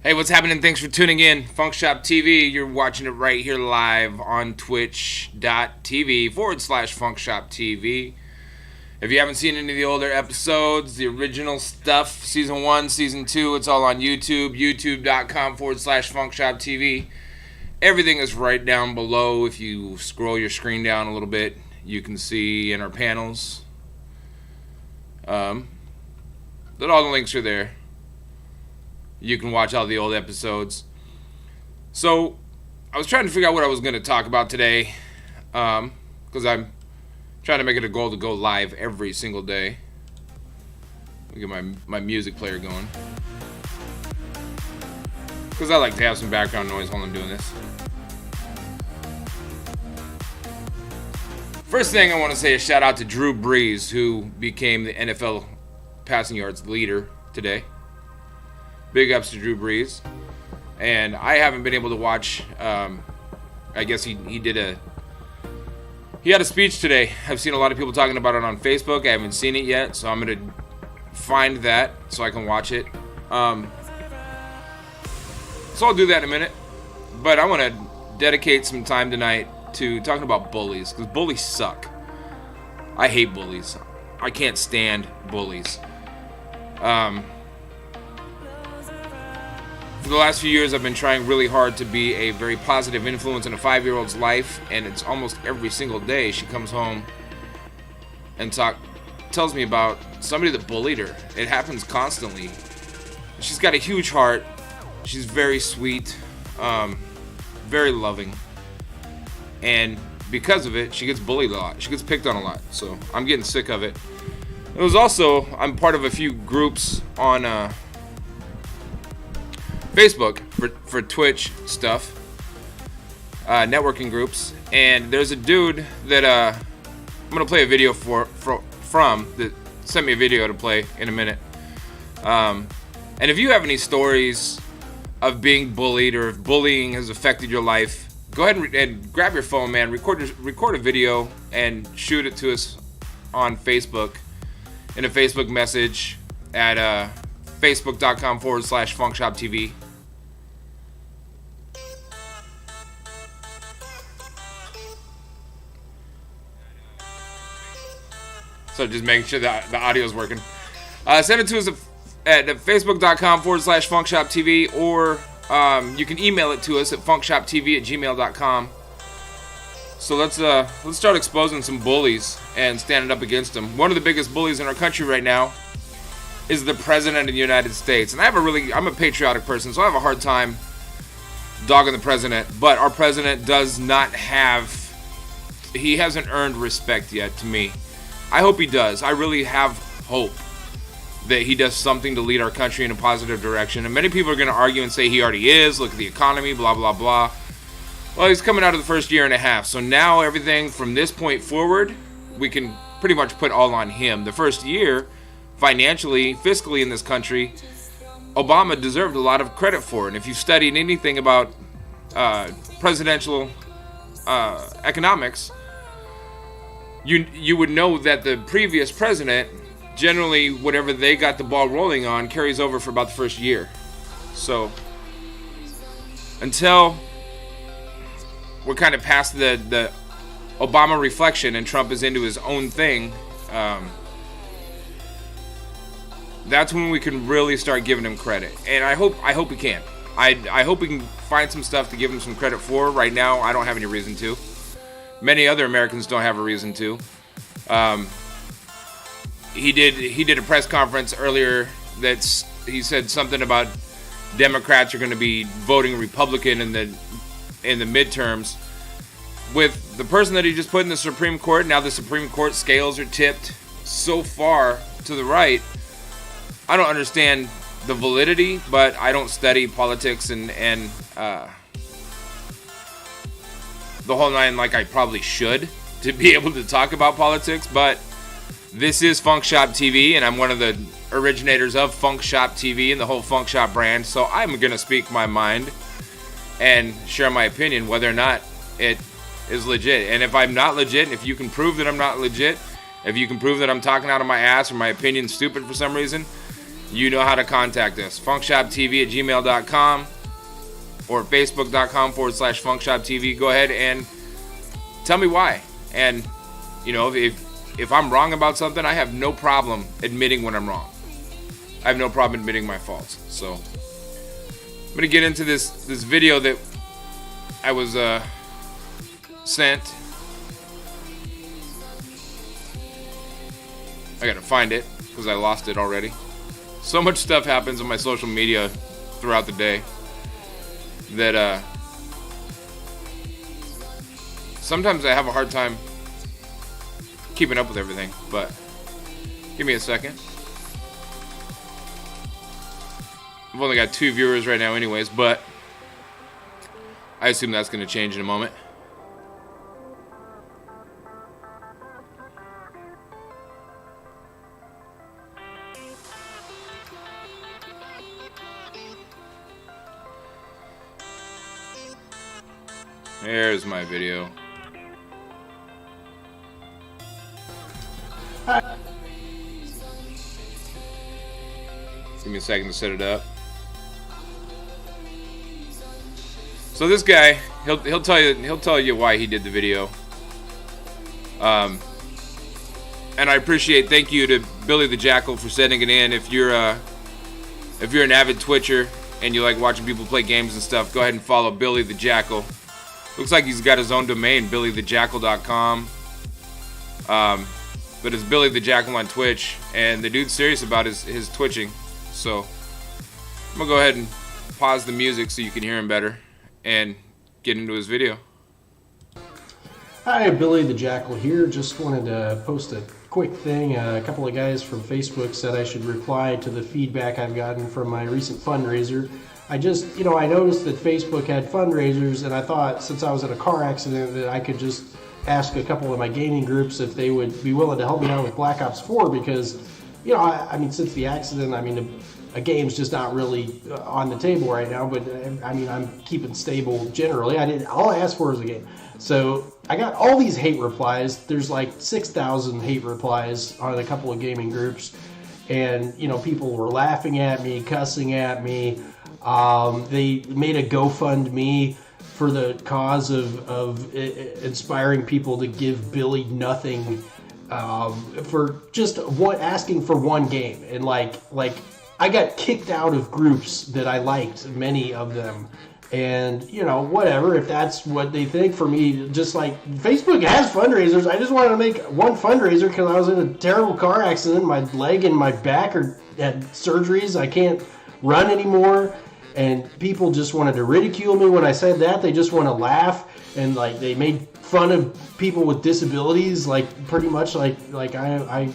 Hey, what's happening? Thanks for tuning in. Funk Shop TV, you're watching it right here live on twitch.tv/Funk Shop TV. If you haven't seen any of the older episodes, the original stuff, Season 1, Season 2, it's all on YouTube, youtube.com/FunkShopTV. Everything is right down below. If you scroll your screen down a little bit, you can see in our panels that all the links are there. You can watch all the old episodes. So, I was trying to figure out what I was going to talk about today, because I'm trying to make it a goal to go live every single day. Let me get my music player going, because I like to have some background noise while I'm doing this. First thing I want to say is shout out to Drew Brees, who became the NFL passing yards leader today. Big ups to Drew Brees. And I haven't been able to watch. I guess he had a speech today. I've seen a lot of people talking about it on Facebook. I haven't seen it yet, so I'm going to find that so I can watch it. So I'll do that in a minute. But I want to dedicate some time tonight to talking about bullies, because bullies suck. I hate bullies. I can't stand bullies. For the last few years, I've been trying really hard to be a very positive influence in a 5-year-old's life, and it's almost every single day she comes home and tells me about somebody that bullied her. It happens constantly. She's got a huge heart. She's very sweet, very loving, and because of it, she gets bullied a lot. She gets picked on a lot, so I'm getting sick of it. It was also, I'm part of a few groups on Facebook for Twitch stuff, networking groups, and there's a dude that I'm gonna play a video from that sent me a video to play in a minute. And if you have any stories of being bullied, or if bullying has affected your life, go ahead and grab your phone, man. Record a video and shoot it to us on Facebook in a Facebook message at facebook.com/FunkShopTV. So just making sure that the audio is working. Send it to us at facebook.com/FunkShopTV, or you can email it to us at funkshoptv@gmail.com. So let's start exposing some bullies and standing up against them. One of the biggest bullies in our country right now is the President of the United States. And I'm a patriotic person, so I have a hard time dogging the President. But our President he hasn't earned respect yet to me. I hope he does. I really have hope that he does something to lead our country in a positive direction. And many people are going to argue and say he already is. Look at the economy, blah, blah, blah. Well, he's coming out of the first year and a half. So now everything from this point forward, we can pretty much put all on him. The first year, financially, fiscally in this country, Obama deserved a lot of credit for it. And if you've studied anything about presidential economics, you would know that the previous president, generally whatever they got the ball rolling on, carries over for about the first year. So until we're kind of past the Obama reflection and Trump is into his own thing, that's when we can really start giving him credit. And I hope we can. I hope we can find some stuff to give him some credit for. Right now, I don't have any reason to. Many other Americans don't have a reason to. He did a press conference earlier he said something about Democrats are going to be voting Republican in the midterms. With the person that he just put in the Supreme Court, now the Supreme Court scales are tipped so far to the right. I don't understand the validity, but I don't study politics and the whole nine like I probably should to be able to talk about politics. But this is Funk Shop TV, and I'm one of the originators of Funk Shop TV and the whole Funk Shop brand. So I'm going to speak my mind and share my opinion, whether or not it is legit. And if I'm not legit, if you can prove that I'm not legit, if you can prove that I'm talking out of my ass or my opinion's stupid for some reason, you know how to contact us. funkshoptv@gmail.com or facebook.com/funkshoptv. Go ahead and tell me why. And, if if I'm wrong about something, I have no problem admitting when I'm wrong. I have no problem admitting my faults. So I'm gonna get into this video that I was sent. I gotta find it because I lost it already. So much stuff happens on my social media throughout the day that sometimes I have a hard time keeping up with everything, but give me a second. I've only got 2 viewers right now anyways, but I assume that's going to change in a moment. There's my video. Give me a second to set it up. So this guy, he'll tell you why he did the video. And I appreciate, thank you to Billy the Jackal for sending it in. If you're an avid Twitcher and you like watching people play games and stuff, go ahead and follow Billy the Jackal. Looks like he's got his own domain, billythejackal.com. But it's Billy the Jackal on Twitch, and the dude's serious about his twitching. So I'm gonna go ahead and pause the music so you can hear him better and get into his video. Hi, Billy the Jackal here. Just wanted to post a quick thing. A couple of guys from Facebook said I should reply to the feedback I've gotten from my recent fundraiser. I just, I noticed that Facebook had fundraisers, and I thought since I was in a car accident that I could just ask a couple of my gaming groups if they would be willing to help me out with Black Ops 4 because, I mean, since the accident, I mean, a game's just not really on the table right now, but I mean, I'm keeping stable generally. All I asked for was a game. So I got all these hate replies. There's like 6,000 hate replies on a couple of gaming groups, and people were laughing at me, cussing at me. They made a GoFundMe for the cause of inspiring people to give Billy nothing for just asking for one game. And like I got kicked out of groups that I liked, many of them. And, whatever, if that's what they think for me, just like Facebook has fundraisers. I just wanted to make one fundraiser because I was in a terrible car accident. My leg and my back had surgeries. I can't run anymore. And people just wanted to ridicule me when I said that. They just want to laugh. And, like, they made fun of people with disabilities, like, pretty much like I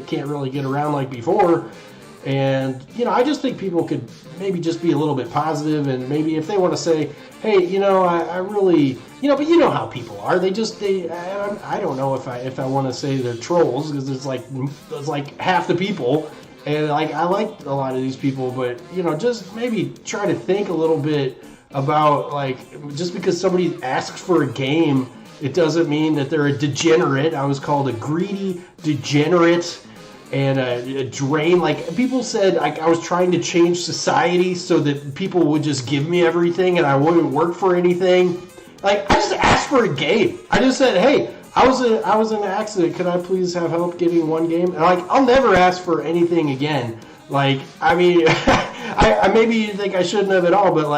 can't really get around like before. And, I just think people could maybe just be a little bit positive, and maybe if they want to say, hey, I really, but you know how people are. I don't know if I want to say they're trolls, because it's like half the people. And I like a lot of these people, but, just maybe try to think a little bit about, just because somebody asks for a game, it doesn't mean that they're a degenerate. I was called a greedy degenerate and a drain. People said I was trying to change society so that people would just give me everything and I wouldn't work for anything. I just asked for a game. I just said, hey, I was in an accident. Could I please have help getting one game? And I'll never ask for anything again. I mean, I maybe you think I shouldn't have at all, but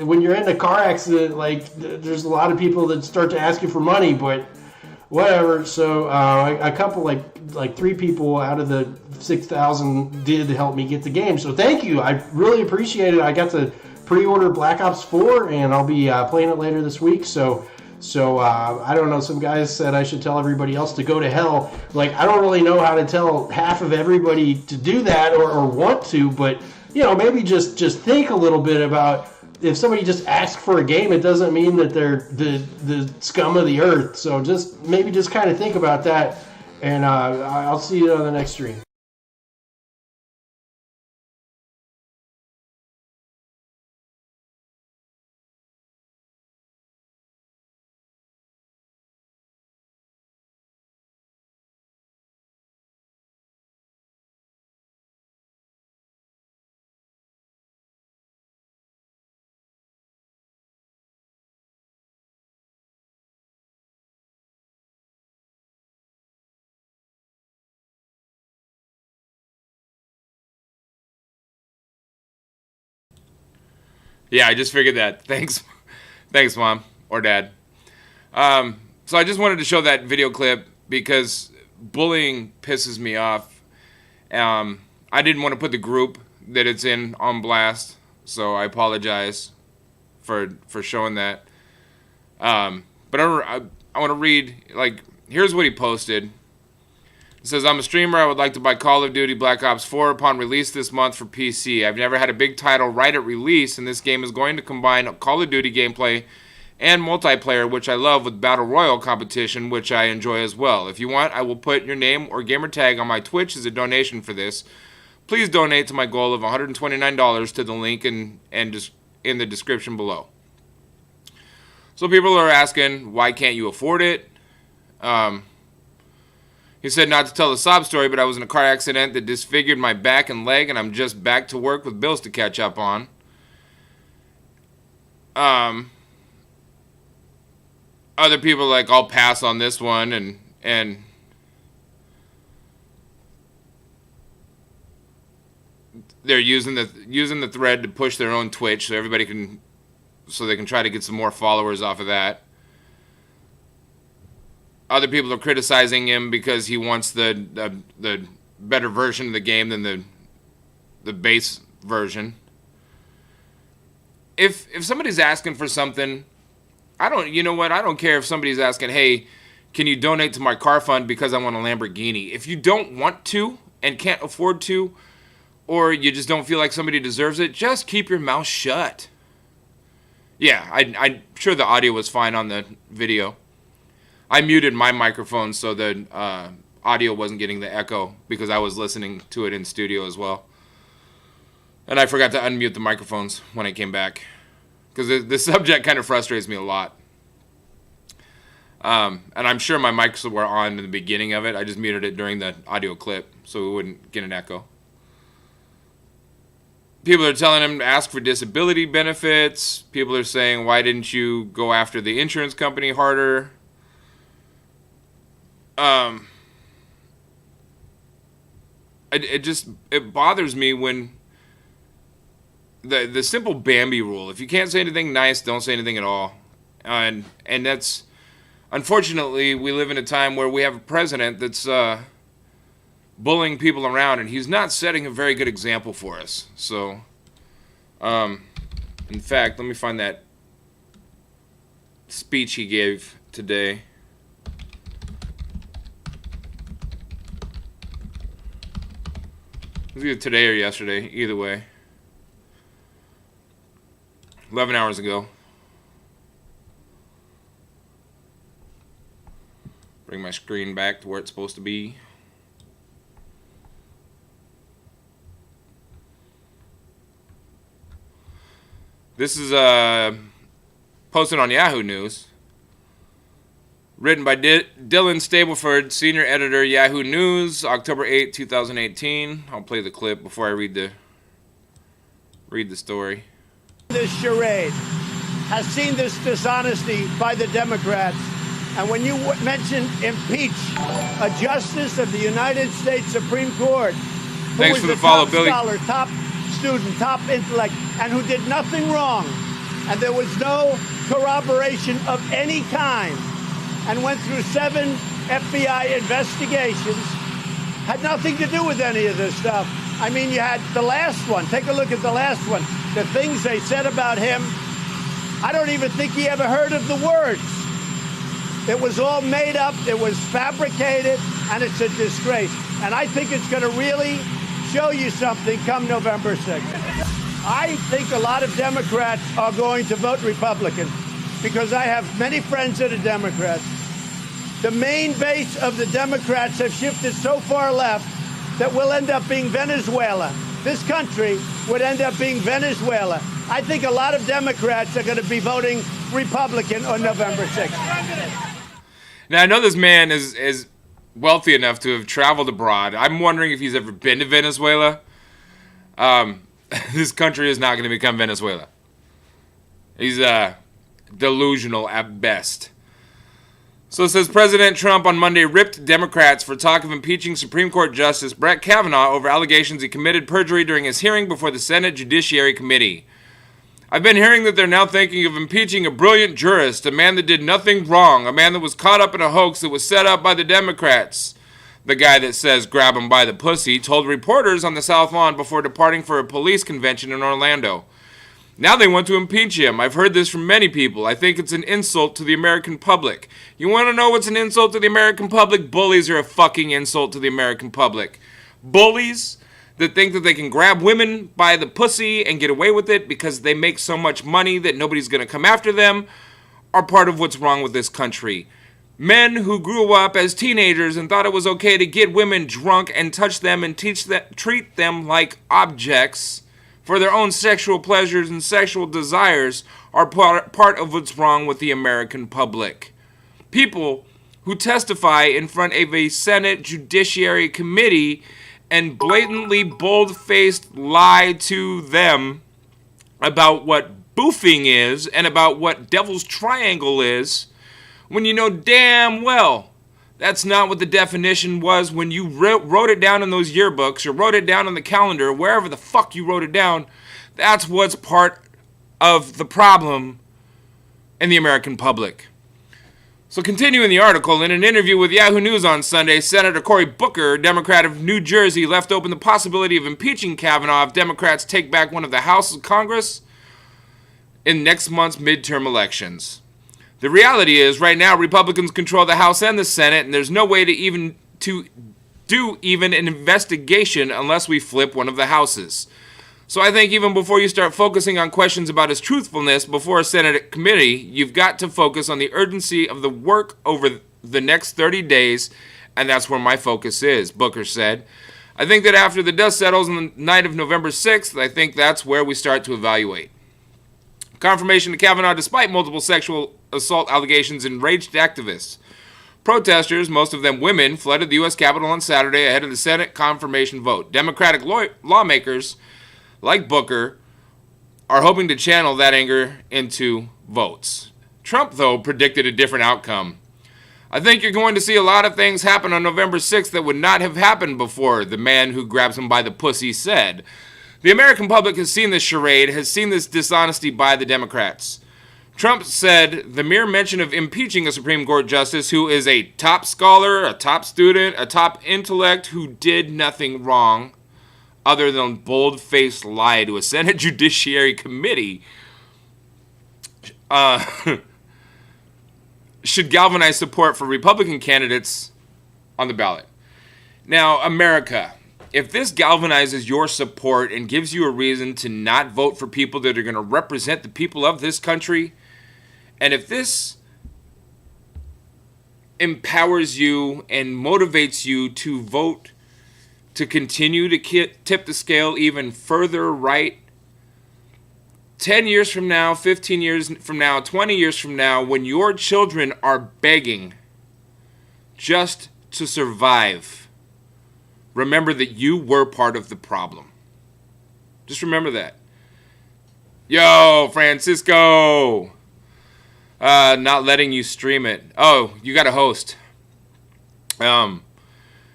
when you're in a car accident, there's a lot of people that start to ask you for money, but whatever. So a couple, like 3 people out of the 6,000 did help me get the game. So thank you. I really appreciate it. I got to pre-order Black Ops 4, and I'll be playing it later this week. So I don't know. Some guys said I should tell everybody else to go to hell. I don't really know how to tell half of everybody to do that or want to, but maybe just think a little bit about, if somebody just asks for a game, it doesn't mean that they're the scum of the earth. So just kind of think about that, and I'll see you on the next stream. Yeah, I just figured that. Thanks, Mom or Dad. So I just wanted to show that video clip because bullying pisses me off. I didn't want to put the group that it's in on blast, so I apologize for showing that. But I want to read, like, here's what he posted. It says, I'm a streamer. I would like to buy Call of Duty Black Ops 4 upon release this month for PC. I've never had a big title right at release, and this game is going to combine Call of Duty gameplay and multiplayer, which I love, with Battle Royale competition, which I enjoy as well. If you want, I will put your name or gamer tag on my Twitch as a donation for this. Please donate to my goal of $129 to the link in the description below. So people are asking, why can't you afford it? He said not to tell the sob story, but I was in a car accident that disfigured my back and leg, and I'm just back to work with bills to catch up on. Other people are like, I'll pass on this one, and they're using the thread to push their own Twitch so they can try to get some more followers off of that. Other people are criticizing him because he wants the better version of the game than the base version. If somebody's asking for something, I don't care if somebody's asking, hey, can you donate to my car fund because I want a Lamborghini? If you don't want to and can't afford to, or you just don't feel like somebody deserves it, just keep your mouth shut. Yeah, I'm sure the audio was fine on the video. I muted my microphone so the audio wasn't getting the echo because I was listening to it in studio as well. And I forgot to unmute the microphones when I came back because the subject kind of frustrates me a lot. And I'm sure my mics were on in the beginning of it. I just muted it during the audio clip so we wouldn't get an echo. People are telling him to ask for disability benefits. People are saying, why didn't you go after the insurance company harder? It bothers me when the simple Bambi rule. If you can't say anything nice, don't say anything at all. And that's, unfortunately, we live in a time where we have a president that's bullying people around, and he's not setting a very good example for us. So, in fact, let me find that speech he gave today. It was either today or yesterday, either way. 11 hours ago. Bring my screen back to where it's supposed to be. This is posted on Yahoo News. Written by Dylan Stableford, senior editor, Yahoo News, October 8, 2018. I'll play the clip before I read the story. This charade has seen this dishonesty by the Democrats. And when you mention impeach a justice of the United States Supreme Court, who Thanks was for the a follow, top Billy. scholar, top student, top intellect, and who did nothing wrong, and there was no corroboration of any kind, and went through 7 FBI investigations, had nothing to do with any of this stuff. I mean, you had the last one. Take a look at the last one. The things they said about him, I don't even think he ever heard of the words. It was all made up, it was fabricated, and it's a disgrace. And I think it's going to really show you something come November 6th. I think a lot of Democrats are going to vote Republican because I have many friends that are Democrats. The main base of the Democrats have shifted so far left that we'll end up being Venezuela. This country would end up being Venezuela. I think a lot of Democrats are going to be voting Republican on November 6th. Now, I know this man is wealthy enough to have traveled abroad. I'm wondering if he's ever been to Venezuela. This country is not going to become Venezuela. He's delusional at best. So it says President Trump on Monday ripped Democrats for talk of impeaching Supreme Court Justice Brett Kavanaugh over allegations he committed perjury during his hearing before the Senate Judiciary Committee. I've been hearing that they're now thinking of impeaching a brilliant jurist, a man that did nothing wrong, a man that was caught up in a hoax that was set up by the Democrats. The guy that says grab him by the pussy told reporters on the South Lawn before departing for a police convention in Orlando. Now they want to impeach him. I've heard this from many people. I think it's an insult to the American public. You want to know what's an insult to the American public? Bullies are a fucking insult to the American public. Bullies that think that they can grab women by the pussy and get away with it because they make so much money that nobody's going to come after them are part of what's wrong with this country. Men who grew up as teenagers and thought it was okay to get women drunk and touch them and treat them like objects for their own sexual pleasures and sexual desires are part of what's wrong with the American public. People who testify in front of a Senate Judiciary Committee and blatantly bold-faced lie to them about what boofing is and about what Devil's Triangle is, when you know damn well that's not what the definition was when you wrote it down in those yearbooks or wrote it down on the calendar, wherever the fuck you wrote it down. That's what's part of the problem in the American public. So continuing the article, in an interview with Yahoo News on Sunday, Senator Cory Booker, Democrat of New Jersey, left open the possibility of impeaching Kavanaugh if Democrats take back one of the houses of Congress in next month's midterm elections. The reality is, right now, Republicans control the House and the Senate, and there's no way to do an investigation unless we flip one of the houses. So I think even before you start focusing on questions about his truthfulness before a Senate committee, you've got to focus on the urgency of the work over the next 30 days, and that's where my focus is, Booker said. I think that after the dust settles on the night of November 6th, I think that's where we start to evaluate. Confirmation of Kavanaugh despite multiple sexual assault allegations enraged activists. Protesters, most of them women, flooded the U.S. Capitol on Saturday ahead of the Senate confirmation vote. Democratic lawmakers, like Booker, are hoping to channel that anger into votes. Trump, though, predicted a different outcome. I think you're going to see a lot of things happen on November 6th that would not have happened before, the man who grabs him by the pussy said. The American public has seen this charade, has seen this dishonesty by the Democrats. Trump said the mere mention of impeaching a Supreme Court justice who is a top scholar, a top student, a top intellect who did nothing wrong other than bold-faced lie to a Senate Judiciary Committee should galvanize support for Republican candidates on the ballot. Now, America, if this galvanizes your support and gives you a reason to not vote for people that are going to represent the people of this country, and if this empowers you and motivates you to vote to continue to tip the scale even further right, 10 years from now, 15 years from now, 20 years from now, when your children are begging just to survive, remember that you were part of the problem. Just remember that. Yo, Francisco! Not letting you stream it. Oh, you got a host. And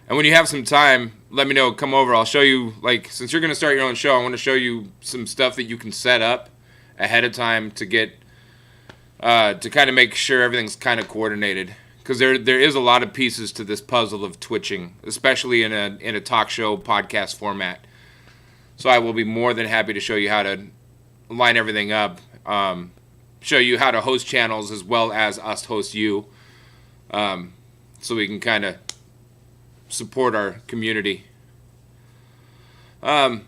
when you have some time, let me know. Come over. I'll show you, since you're going to start your own show, I want to show you some stuff that you can set up ahead of time to get, to kind of make sure everything's kind of coordinated. Because there is a lot of pieces to this puzzle of twitching, especially in a talk show podcast format. So I will be more than happy to show you how to line everything up, show you how to host channels as well as us host you, so we can kind of support our community. So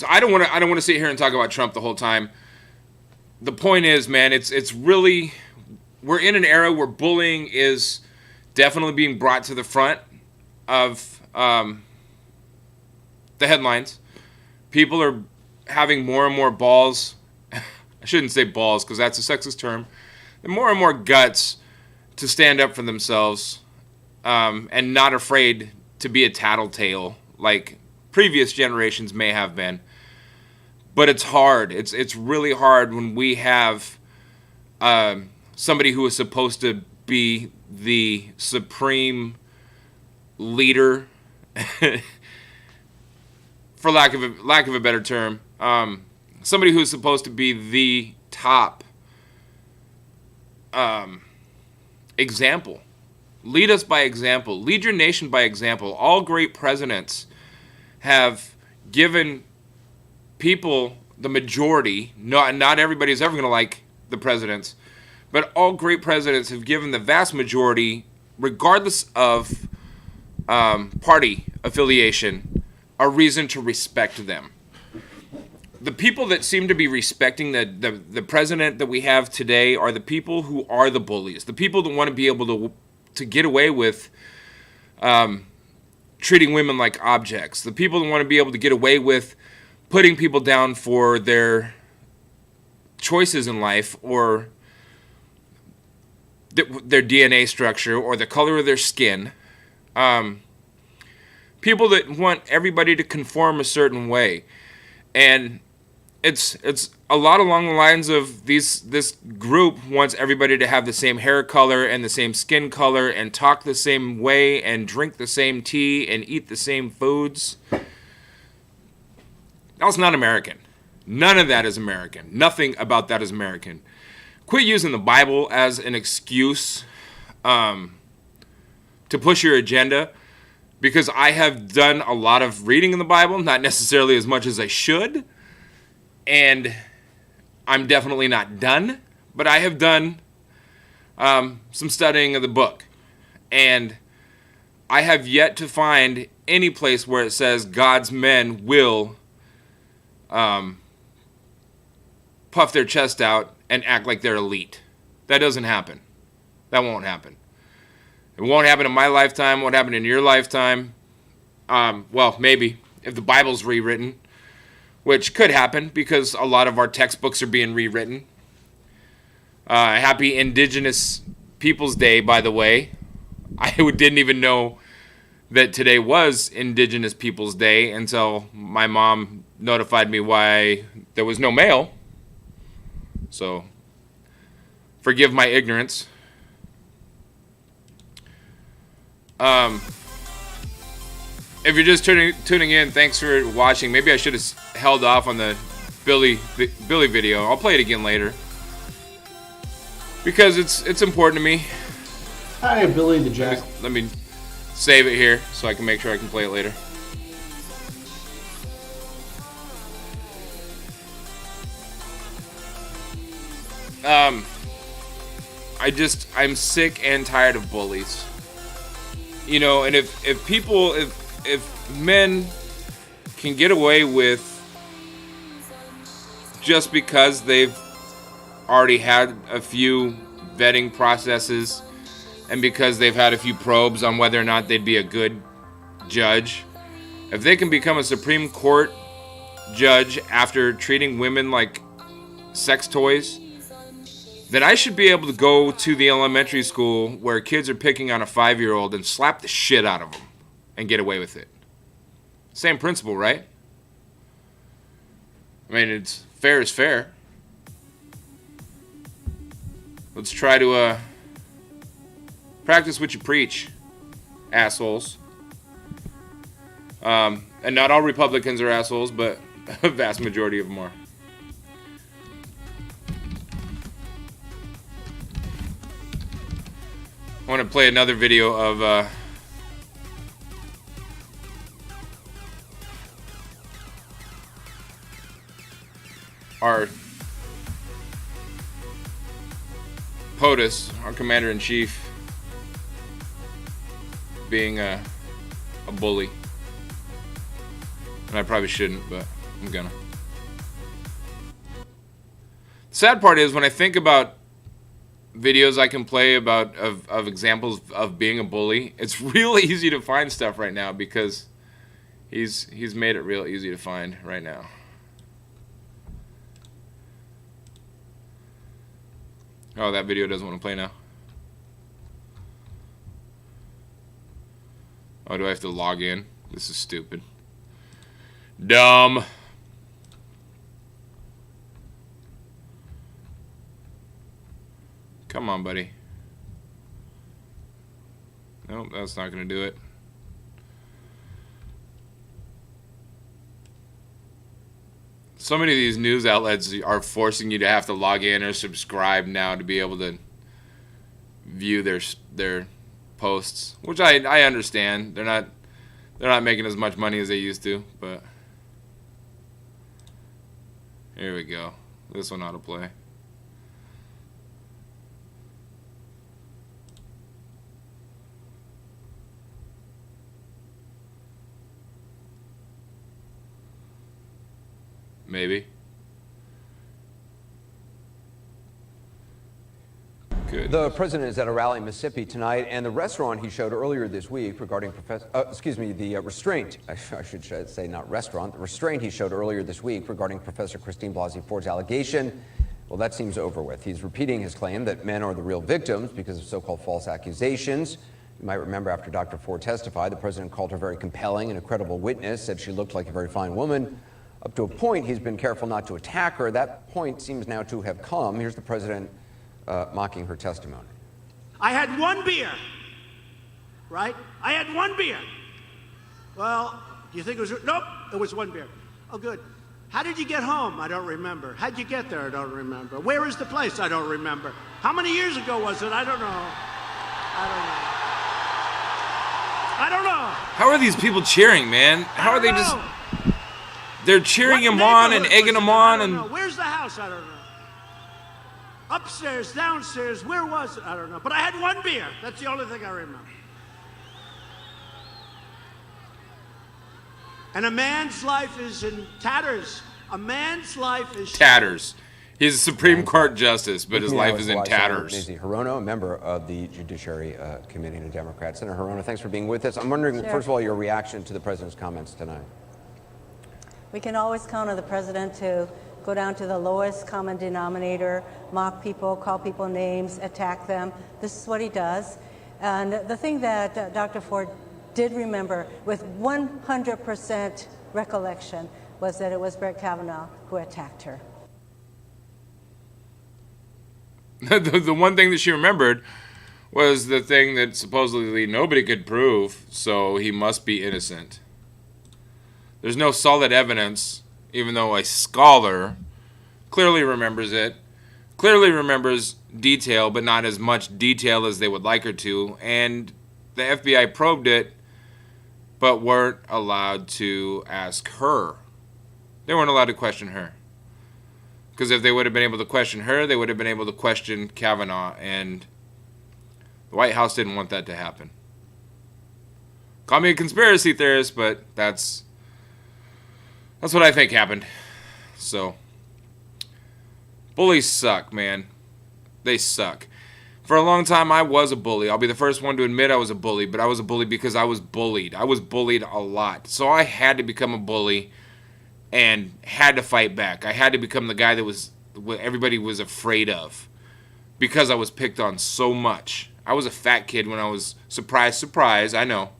I don't want to sit here and talk about Trump the whole time. The point is, man, it's really, we're in an era where bullying is definitely being brought to the front of the headlines. People are having more and more balls. I shouldn't say balls because that's a sexist term. And more guts to stand up for themselves, and not afraid to be a tattletale like previous generations may have been. But it's hard. It's really hard when we have somebody who is supposed to be the supreme leader, for lack of a better term, somebody who's supposed to be the top example. Lead us by example. Lead your nation by example. All great presidents have given people the majority. Not everybody's ever going to like the presidents, but all great presidents have given the vast majority, regardless of party affiliation, a reason to respect them. The people that seem to be respecting the president that we have today are the people who are the bullies. The people that want to be able to get away with treating women like objects. The people that want to be able to get away with putting people down for their choices in life, or their DNA structure, or the color of their skin. People that want everybody to conform a certain way. And it's a lot along the lines of this group wants everybody to have the same hair color and the same skin color and talk the same way and drink the same tea and eat the same foods. That's not American. None of that is American. Nothing about that is American. Quit using the Bible as an excuse to push your agenda, because I have done a lot of reading in the Bible, not necessarily as much as I should, and I'm definitely not done, but I have done some studying of the book, and I have yet to find any place where it says God's men will puff their chest out and act like they're elite. That doesn't happen. That won't happen. It won't happen in my lifetime. It won't happen in your lifetime. Well, maybe if the Bible's rewritten, which could happen because a lot of our textbooks are being rewritten. Happy Indigenous Peoples Day, by the way. I didn't even know that today was Indigenous Peoples Day until my mom notified me why there was no mail. So, forgive my ignorance. If you're just tuning in, thanks for watching. Maybe I should have held off on the Billy video. I'll play it again later because it's important to me. Hi, Billy the Jack. Let me save it here so I can make sure I can play it later. I'm sick and tired of bullies. You know, and if men can get away with, just because they've already had a few vetting processes and because they've had a few probes on whether or not they'd be a good judge, if they can become a Supreme Court judge after treating women like sex toys, then I should be able to go to the elementary school where kids are picking on a 5-year-old and slap the shit out of them and get away with it. Same principle, right? I mean, it's fair is fair. Let's try to practice what you preach, assholes. And not all Republicans are assholes, but a vast majority of them are. I want to play another video of our POTUS, our Commander-in-Chief, being a bully. And I probably shouldn't, but I'm gonna. The sad part is when I think about videos I can play about of examples of being a bully, it's real easy to find stuff right now because he's made it real easy to find right now. Oh, that video doesn't want to play now. Oh, do I have to log in? This is stupid. Dumb. Come on, buddy. Nope, that's not going to do it. So many of these news outlets are forcing you to have to log in or subscribe now to be able to view their posts, which I understand. They're not making as much money as they used to, but here we go. This one ought to play. Maybe. Good. The president is at a rally in Mississippi tonight, and the restaurant he showed earlier this week regarding the restraint, I should say not restaurant, the restraint he showed earlier this week regarding Professor Christine Blasey Ford's allegation, well, that seems over with. He's repeating his claim that men are the real victims because of so-called false accusations. You might remember after Dr. Ford testified, the president called her very compelling and a credible witness, said she looked like a very fine woman. Up to a point, he's been careful not to attack her. That point seems now to have come. Here's the president mocking her testimony. I had one beer, right? I had one beer. Well, do you think it was? Nope, it was one beer. Oh, good. How did you get home? I don't remember. How'd you get there? I don't remember. Where is the place? I don't remember. How many years ago was it? I don't know. I don't know. How are these people cheering, man? How are they just... Know. They're cheering What him on and neighborhood egging was him it? on I don't and... know. Where's the house? I don't know. Upstairs, downstairs, where was it? I don't know. But I had one beer. That's the only thing I remember. And a man's life is in tatters. A man's life is... Tatters. He's a Supreme Court justice, but his With me life now is in Senator tatters. Mazie Hirono, a member of the Judiciary Committee and a Democrat. Senator Hirono, thanks for being with us. I'm wondering, first of all, your reaction to the president's comments tonight. We can always count on the president to go down to the lowest common denominator, mock people, call people names, attack them. This is what he does. And the thing that Dr. Ford did remember with 100% recollection was that it was Brett Kavanaugh who attacked her. The one thing that she remembered was the thing that supposedly nobody could prove, so he must be innocent. There's no solid evidence, even though a scholar clearly remembers it, clearly remembers detail, but not as much detail as they would like her to, and the FBI probed it, but weren't allowed to ask her. They weren't allowed to question her. Because if they would have been able to question her, they would have been able to question Kavanaugh, and the White House didn't want that to happen. Call me a conspiracy theorist, but that's what I think happened. So, bullies suck, man. They suck. For a long time, I was a bully. I'll be the first one to admit I was a bully, but I was a bully because I was bullied. I was bullied a lot. So I had to become a bully and had to fight back. I had to become the guy that was what everybody was afraid of because I was picked on so much. I was a fat kid when I was... Surprise, I know.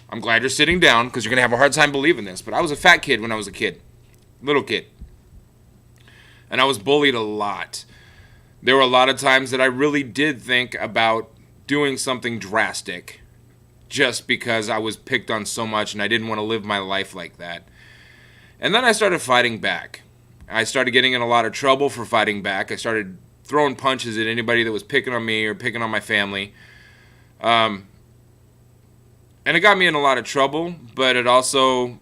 I'm glad you're sitting down because you're going to have a hard time believing this, but I was a fat kid when I was a kid. Little kid. And I was bullied a lot. There were a lot of times that I really did think about doing something drastic just because I was picked on so much and I didn't want to live my life like that. And then I started fighting back. I started getting in a lot of trouble for fighting back. I started throwing punches at anybody that was picking on me or picking on my family. And it got me in a lot of trouble, but it also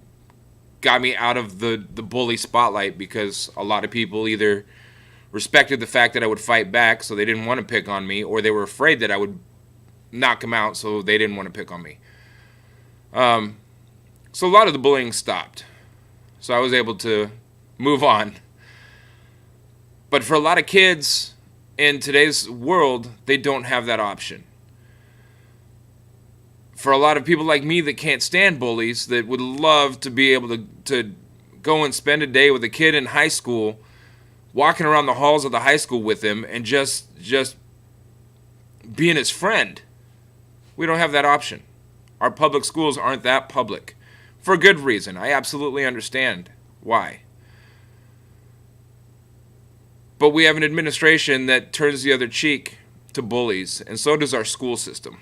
got me out of the bully spotlight because a lot of people either respected the fact that I would fight back, so they didn't want to pick on me, or they were afraid that I would knock them out, so they didn't want to pick on me. So a lot of the bullying stopped. So I was able to move on. But for a lot of kids in today's world, they don't have that option. For a lot of people like me that can't stand bullies, that would love to be able to go and spend a day with a kid in high school, walking around the halls of the high school with him and just being his friend. We don't have that option. Our public schools aren't that public. For a good reason. I absolutely understand why. But we have an administration that turns the other cheek to bullies, and so does our school system.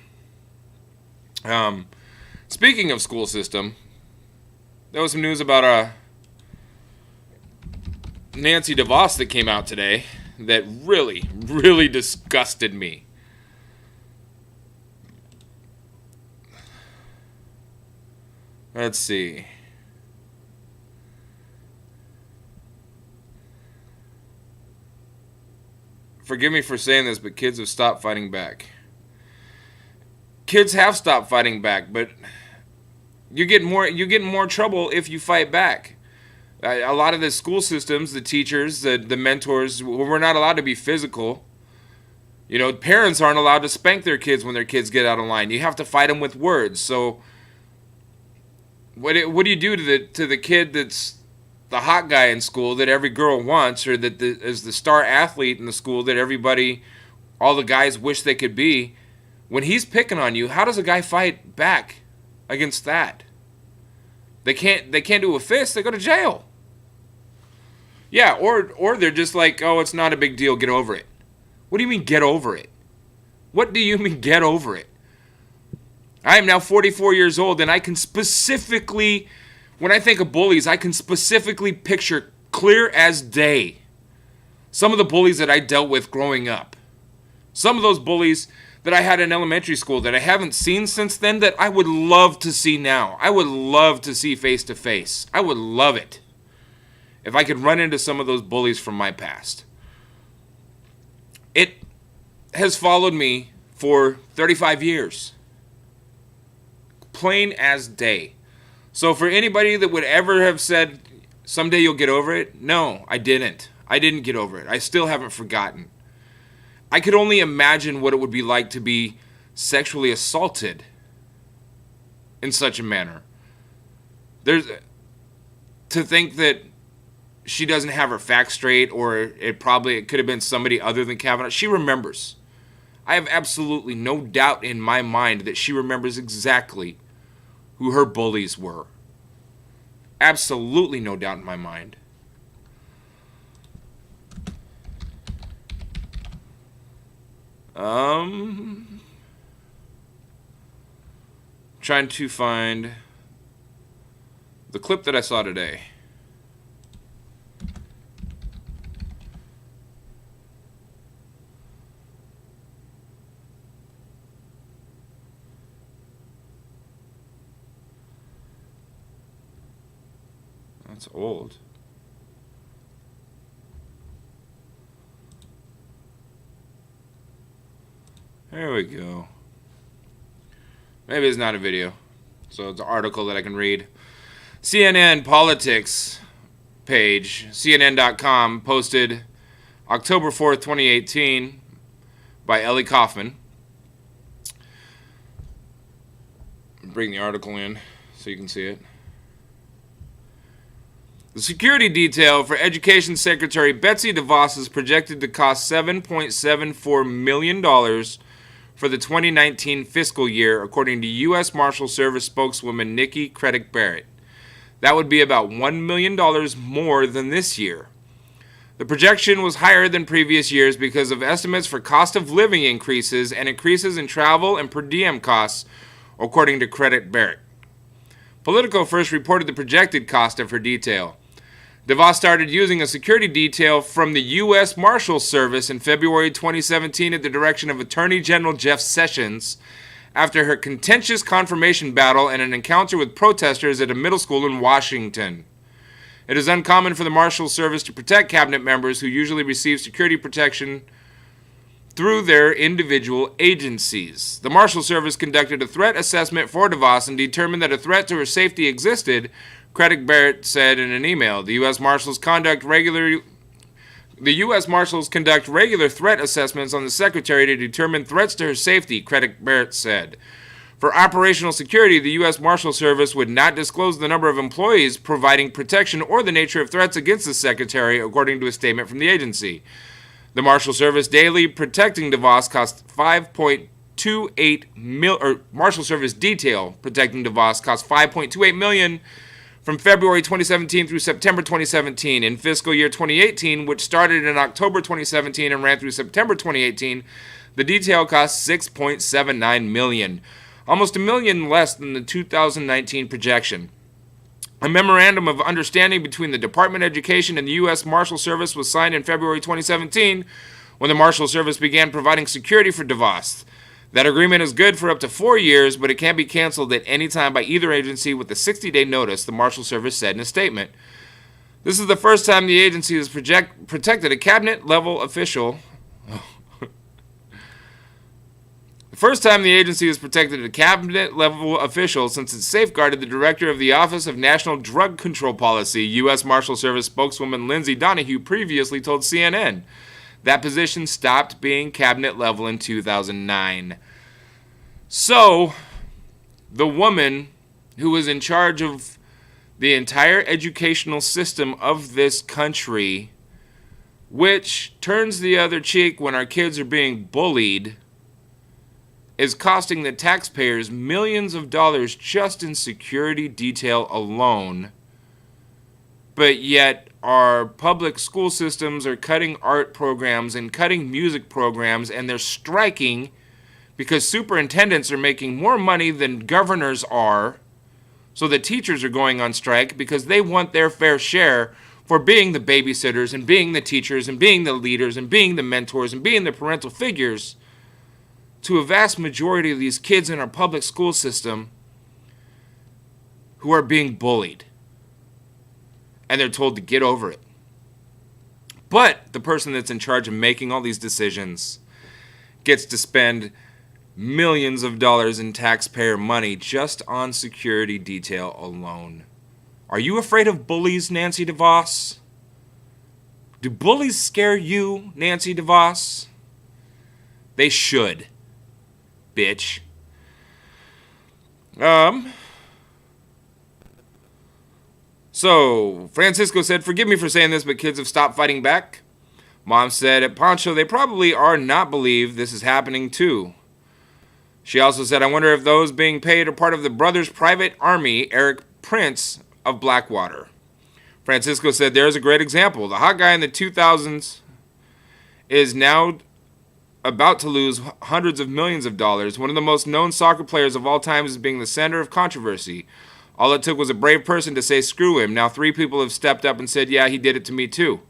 Speaking of school system, there was some news about Nancy DeVos that came out today that really, really disgusted me. Let's see. Forgive me for saying this, but kids have stopped fighting back. Kids have stopped fighting back, but you get in more trouble if you fight back. A lot of the school systems, the teachers, the mentors, we're not allowed to be physical. You know, parents aren't allowed to spank their kids when their kids get out of line. You have to fight them with words. So what do you do to the kid that's the hot guy in school that every girl wants, or that is the star athlete in the school that all the guys wish they could be? When he's picking on you, how does a guy fight back against that? They can't do a fist. They go to jail. Yeah, or they're just like, oh, it's not a big deal. Get over it. What do you mean get over it? What do you mean get over it? I am now 44 years old, and I can specifically, when I think of bullies, I can specifically picture clear as day some of the bullies that I dealt with growing up. Some of those bullies that I had in elementary school that I haven't seen since then that I would love to see now. I would love to see face to face. I would love it if I could run into some of those bullies from my past. It has followed me for 35 years. Plain as day. So for anybody that would ever have said, someday you'll get over it, no, I didn't. I didn't get over it. I still haven't forgotten. I could only imagine what it would be like to be sexually assaulted in such a manner. To think that she doesn't have her facts straight, or it could have been somebody other than Kavanaugh. She remembers. I have absolutely no doubt in my mind that she remembers exactly who her bullies were. Absolutely no doubt in my mind. Trying to find the clip that I saw today. That's old. There we go. Maybe it's not a video, so it's an article that I can read. CNN Politics page, CNN.com, posted October 4th, 2018 by Ellie Kaufman. Bring the article in so you can see it. The security detail for Education Secretary Betsy DeVos is projected to cost $7.74 million for the 2019 fiscal year, according to U.S. Marshal Service spokeswoman Nikki Craddock-Barrett. That would be about $1 million more than this year. The projection was higher than previous years because of estimates for cost of living increases and increases in travel and per diem costs, according to Craddock-Barrett. Politico first reported the projected cost of her detail. DeVos started using a security detail from the U.S. Marshal Service in February 2017 at the direction of Attorney General Jeff Sessions after her contentious confirmation battle and an encounter with protesters at a middle school in Washington. It is uncommon for the Marshal Service to protect cabinet members who usually receive security protection through their individual agencies. The Marshal Service conducted a threat assessment for DeVos and determined that a threat to her safety existed, Craddock-Barrett said in an email. The U.S. Marshals conduct regular threat assessments on the Secretary to determine threats to her safety, Craddock-Barrett said. For operational security, the U.S. Marshal Service would not disclose the number of employees providing protection or the nature of threats against the Secretary, according to a statement from the agency. The Marshal Service daily protecting DeVos cost $5.28 million, or Marshal Service detail protecting DeVos cost $5.28 million from February 2017 through September 2017. In fiscal year 2018, which started in October 2017 and ran through September 2018, the detail cost $6.79 million, almost $1 million less than the 2019 projection. A memorandum of understanding between the Department of Education and the U.S. Marshal Service was signed in February 2017 when the Marshal Service began providing security for DeVos. That agreement is good for up to 4 years, but it can be canceled at any time by either agency with a 60-day notice, the Marshal Service said in a statement. This is the first time the agency has protected a cabinet-level official. The first time the agency has protected a cabinet-level official since it safeguarded the director of the Office of National Drug Control Policy, U.S. Marshal Service spokeswoman Lindsay Donahue previously told CNN. That position stopped being cabinet level in 2009. So, the woman who was in charge of the entire educational system of this country, which turns the other cheek when our kids are being bullied, is costing the taxpayers millions of dollars just in security detail alone. But yet, our public school systems are cutting art programs and cutting music programs, and they're striking because superintendents are making more money than governors are. So the teachers are going on strike because they want their fair share for being the babysitters and being the teachers and being the leaders and being the mentors and being the parental figures to a vast majority of these kids in our public school system who are being bullied. And they're told to get over it. But the person that's in charge of making all these decisions gets to spend millions of dollars in taxpayer money just on security detail alone. Are you afraid of bullies, Nancy DeVos? Do bullies scare you, Nancy DeVos? They should, bitch. So, Francisco said, forgive me for saying this, but kids have stopped fighting back. Mom said, at Poncho, they probably are not believe this is happening too. She also said, I wonder if those being paid are part of the Brothers Private Army, Eric Prince of Blackwater. Francisco said, there's a great example. The hot guy in the 2000s is now about to lose hundreds of millions of dollars. One of the most known soccer players of all time is being the center of controversy. All it took was a brave person to say screw him. Now 3 people have stepped up and said, yeah, he did it to me too.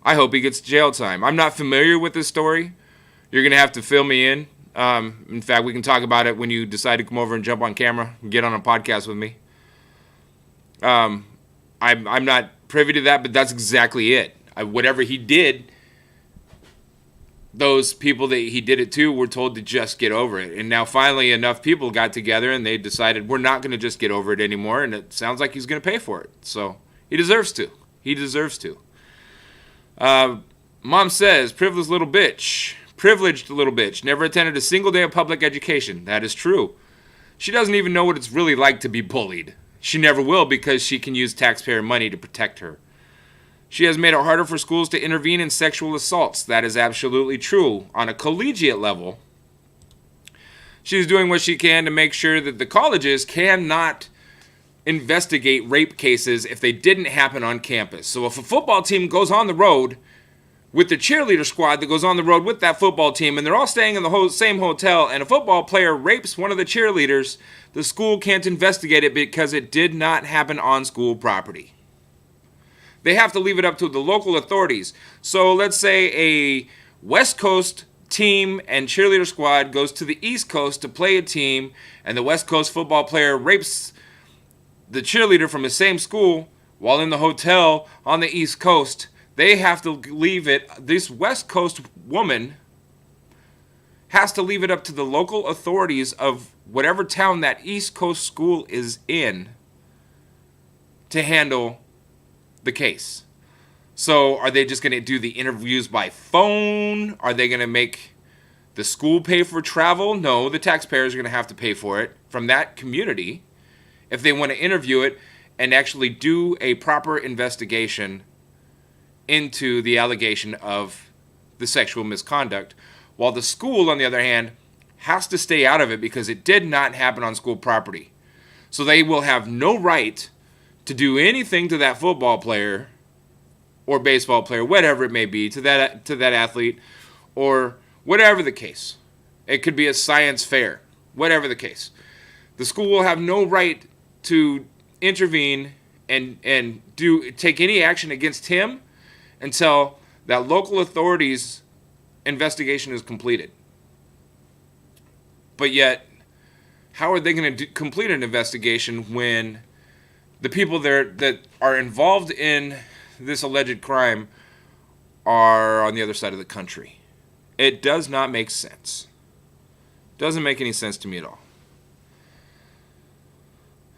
I hope he gets jail time. I'm not familiar with this story. You're going to have to fill me in. In fact, we can talk about it when you decide to come over and jump on camera and get on a podcast with me. I'm not privy to that, but that's exactly it. Whatever he did, those people that he did it to were told to just get over it. And now finally enough people got together and they decided we're not going to just get over it anymore. And it sounds like he's going to pay for it. So he deserves to. He deserves to. Mom says, privileged little bitch. Privileged little bitch. Never attended a single day of public education. That is true. She doesn't even know what it's really like to be bullied. She never will because she can use taxpayer money to protect her. She has made it harder for schools to intervene in sexual assaults. That is absolutely true. On a collegiate level, she's doing what she can to make sure that the colleges cannot investigate rape cases if they didn't happen on campus. So if a football team goes on the road with the cheerleader squad that goes on the road with that football team, and they're all staying in the same hotel, and a football player rapes one of the cheerleaders, the school can't investigate it because it did not happen on school property. They have to leave it up to the local authorities. So let's say a West Coast team and cheerleader squad goes to the East Coast to play a team, and the West Coast football player rapes the cheerleader from the same school while in the hotel on the East Coast. They have to leave it, this West Coast woman has to leave it up to the local authorities of whatever town that East Coast school is in to handle the case. So are they just going to do the interviews by phone? Are they going to make the school pay for travel? No, the taxpayers are going to have to pay for it from that community if they want to interview it and actually do a proper investigation into the allegation of the sexual misconduct, while the school, on the other hand, has to stay out of it because it did not happen on school property. So they will have no right to do anything to that football player or baseball player, whatever it may be, to that athlete, or whatever the case. It could be a science fair, whatever the case. The school will have no right to intervene and take any action against him until that local authorities' investigation is completed. But yet, how are they going to complete an investigation when the people there that are involved in this alleged crime are on the other side of the country? It does not make sense. Doesn't make any sense to me at all.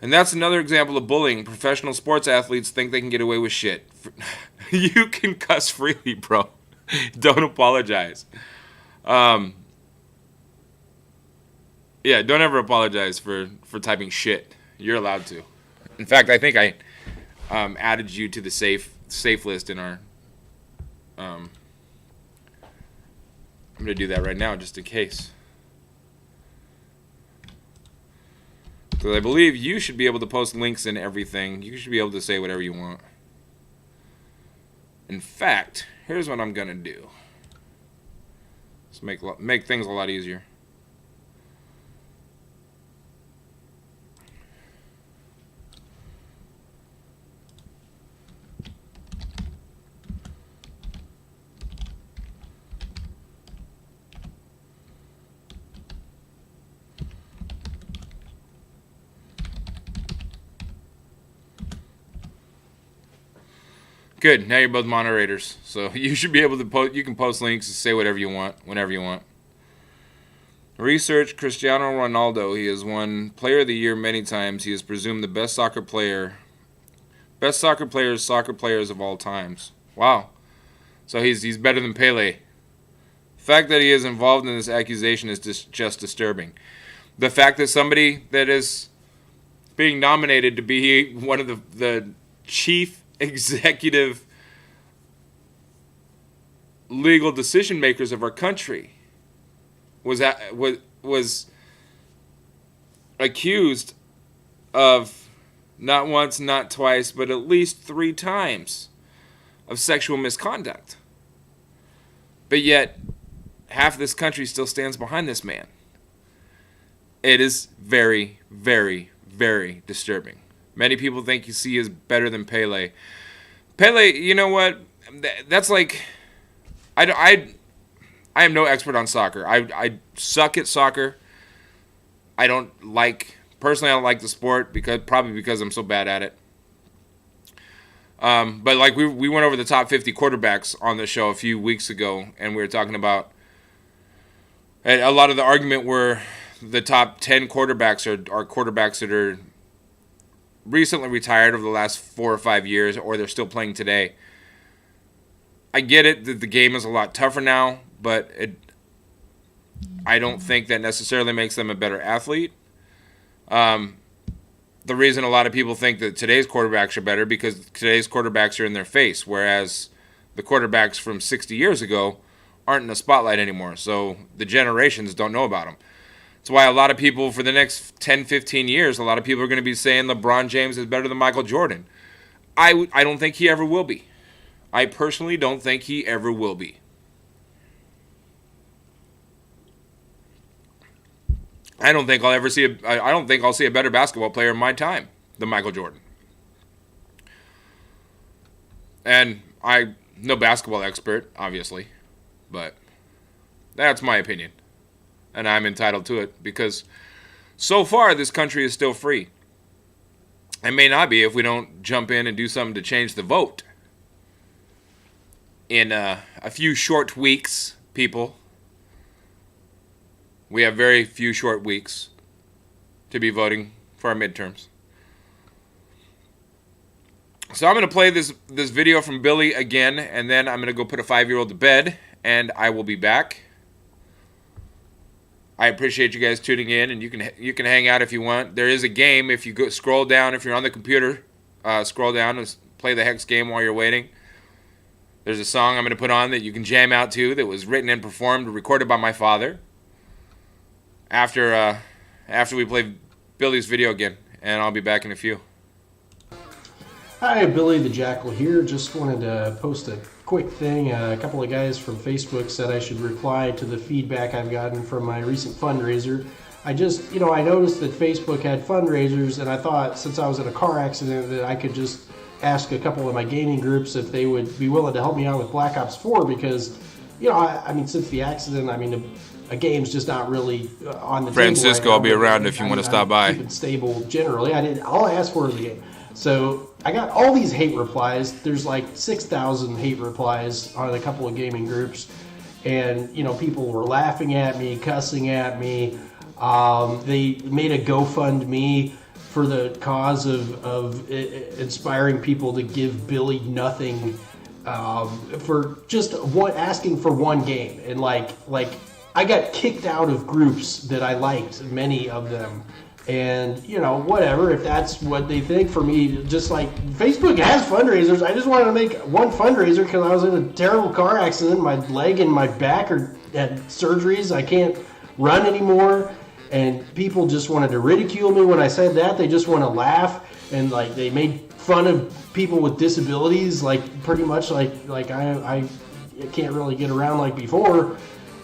And that's another example of bullying. Professional sports athletes think they can get away with shit. You can cuss freely, bro. Don't apologize. Yeah, don't ever apologize for typing shit. You're allowed to. In fact, I think I added you to the safe list in our... I'm going to do that right now just in case. Because I believe you should be able to post links and everything. You should be able to say whatever you want. In fact, here's what I'm going to do. Let's make things a lot easier. Good. Now you're both moderators, so you should be able to post. You can post links and say whatever you want, whenever you want. Research Cristiano Ronaldo. He has won Player of the Year many times. He is presumed the best soccer players of all times. Wow. So he's better than Pele. The fact that he is involved in this accusation is just disturbing. The fact that somebody that is being nominated to be one of the chief executive legal decision makers of our country was accused of not once, not twice, but at least 3 times of sexual misconduct. But yet, half this country still stands behind this man. It is very, very, very disturbing. Many people think he is better than Pele. Pele, you know what? That's like... I am no expert on soccer. I suck at soccer. Personally, I don't like the sport probably because I'm so bad at it. But like we went over the top 50 quarterbacks on the show a few weeks ago, and we were talking about, and a lot of the argument were the top 10 quarterbacks are quarterbacks that are recently retired over the last 4 or 5 years, or they're still playing today. I get it that the game is a lot tougher now, but I don't think that necessarily makes them a better athlete. The reason a lot of people think that today's quarterbacks are better because today's quarterbacks are in their face, whereas the quarterbacks from 60 years ago aren't in the spotlight anymore, so the generations don't know about them. That's why a lot of people, for the next 10, 15 years, a lot of people are going to be saying LeBron James is better than Michael Jordan. I don't think he ever will be. I personally don't think he ever will be. I don't think I'll see a better basketball player in my time than Michael Jordan. And I'm no basketball expert, obviously, but that's my opinion. And I'm entitled to it because so far this country is still free. It may not be if we don't jump in and do something to change the vote. In a few short weeks, people, we have very few short weeks to be voting for our midterms. So I'm going to play this video from Billy again, and then I'm going to go put a 5-year-old to bed, and I will be back. I appreciate you guys tuning in, and you can hang out if you want. There is a game. If you scroll down, if you're on the computer, scroll down and play the Hex game while you're waiting. There's a song I'm going to put on that you can jam out to that was written and performed, recorded by my father. After we play Billy's video again, and I'll be back in a few. Hi, Billy the Jackal here. Just wanted to post a quick thing. A couple of guys from Facebook said I should reply to the feedback I've gotten from my recent fundraiser. I just, I noticed that Facebook had fundraisers, and I thought since I was in a car accident that I could just ask a couple of my gaming groups if they would be willing to help me out with Black Ops 4 because, I mean, since the accident, I mean, a game's just not really on the Francisco, table right I'll be around if you want to stop by. Keep it stable generally. All I asked for was the game. So I got all these hate replies. There's like 6,000 hate replies on a couple of gaming groups. And, people were laughing at me, cussing at me. They made a GoFundMe for the cause of inspiring people to give Billy nothing for just asking for one game. And like I got kicked out of groups that I liked, many of them. And, whatever, if that's what they think for me, just like Facebook has fundraisers. I just wanted to make one fundraiser because I was in a terrible car accident. My leg and my back had surgeries. I can't run anymore. And people just wanted to ridicule me when I said that. They just want to laugh. And, they made fun of people with disabilities, pretty much like I can't really get around like before.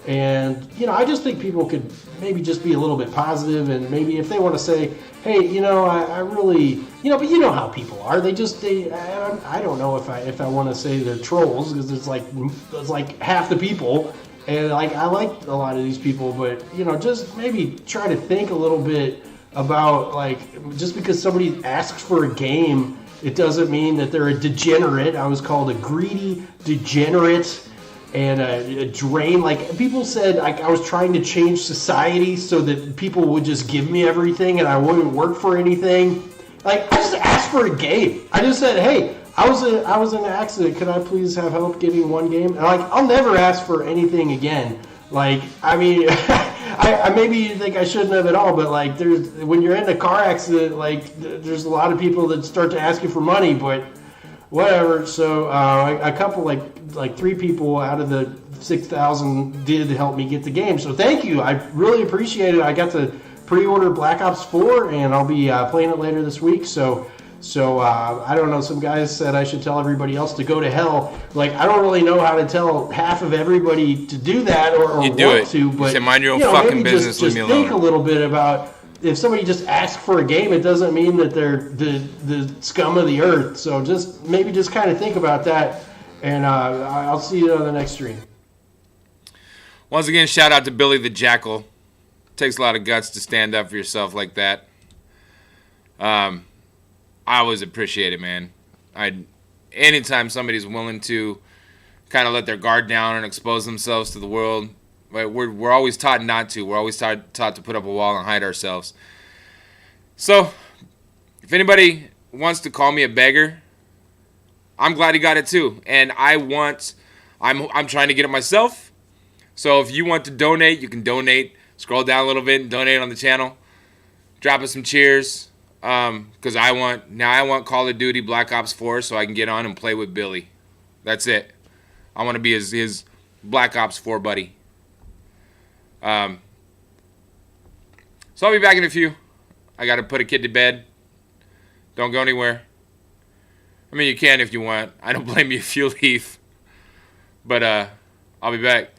And, I just think people could maybe just be a little bit positive, and maybe if they want to say, hey, I really, but you know how people are. I don't know if I want to say they're trolls because it's like half the people. And I like a lot of these people, but, just maybe try to think a little bit about, just because somebody asks for a game, it doesn't mean that they're a degenerate. I was called a greedy degenerate and a drain. People said I was trying to change society so that people would just give me everything and I wouldn't work for anything. I just asked for a game. I just said, hey, I was in an accident. Could I please have help getting one game? And I'll never ask for anything again. I mean, I maybe you think I shouldn't have at all, but when you're in a car accident, there's a lot of people that start to ask you for money, but whatever. So a couple, 3 people out of the 6,000 did help me get the game. So thank you. I really appreciate it. I got to pre-order Black Ops 4, and I'll be playing it later this week. So I don't know. Some guys said I should tell everybody else to go to hell. I don't really know how to tell half of everybody to do that or you do want it. to. But you say, mind your own fucking business. Just leave me alone. think a little bit about. If somebody just asks for a game, it doesn't mean that they're the scum of the earth. So just kind of think about that, and I'll see you on the next stream. Once again, shout out to Billy the Jackal. Takes a lot of guts to stand up for yourself like that. I always appreciate it, man. Anytime somebody's willing to kind of let their guard down and expose themselves to the world. We're always taught not to. We're always taught to put up a wall and hide ourselves. So, if anybody wants to call me a beggar, I'm glad he got it too. And I'm trying to get it myself. So if you want to donate, you can donate. Scroll down a little bit and donate on the channel. Drop us some cheers. Because I want Call of Duty Black Ops 4 so I can get on and play with Billy. That's it. I want to be his Black Ops 4 buddy. So I'll be back in a few. I got to put a kid to bed. Don't go anywhere. I mean, you can if you want. I don't blame you if you leave. But I'll be back.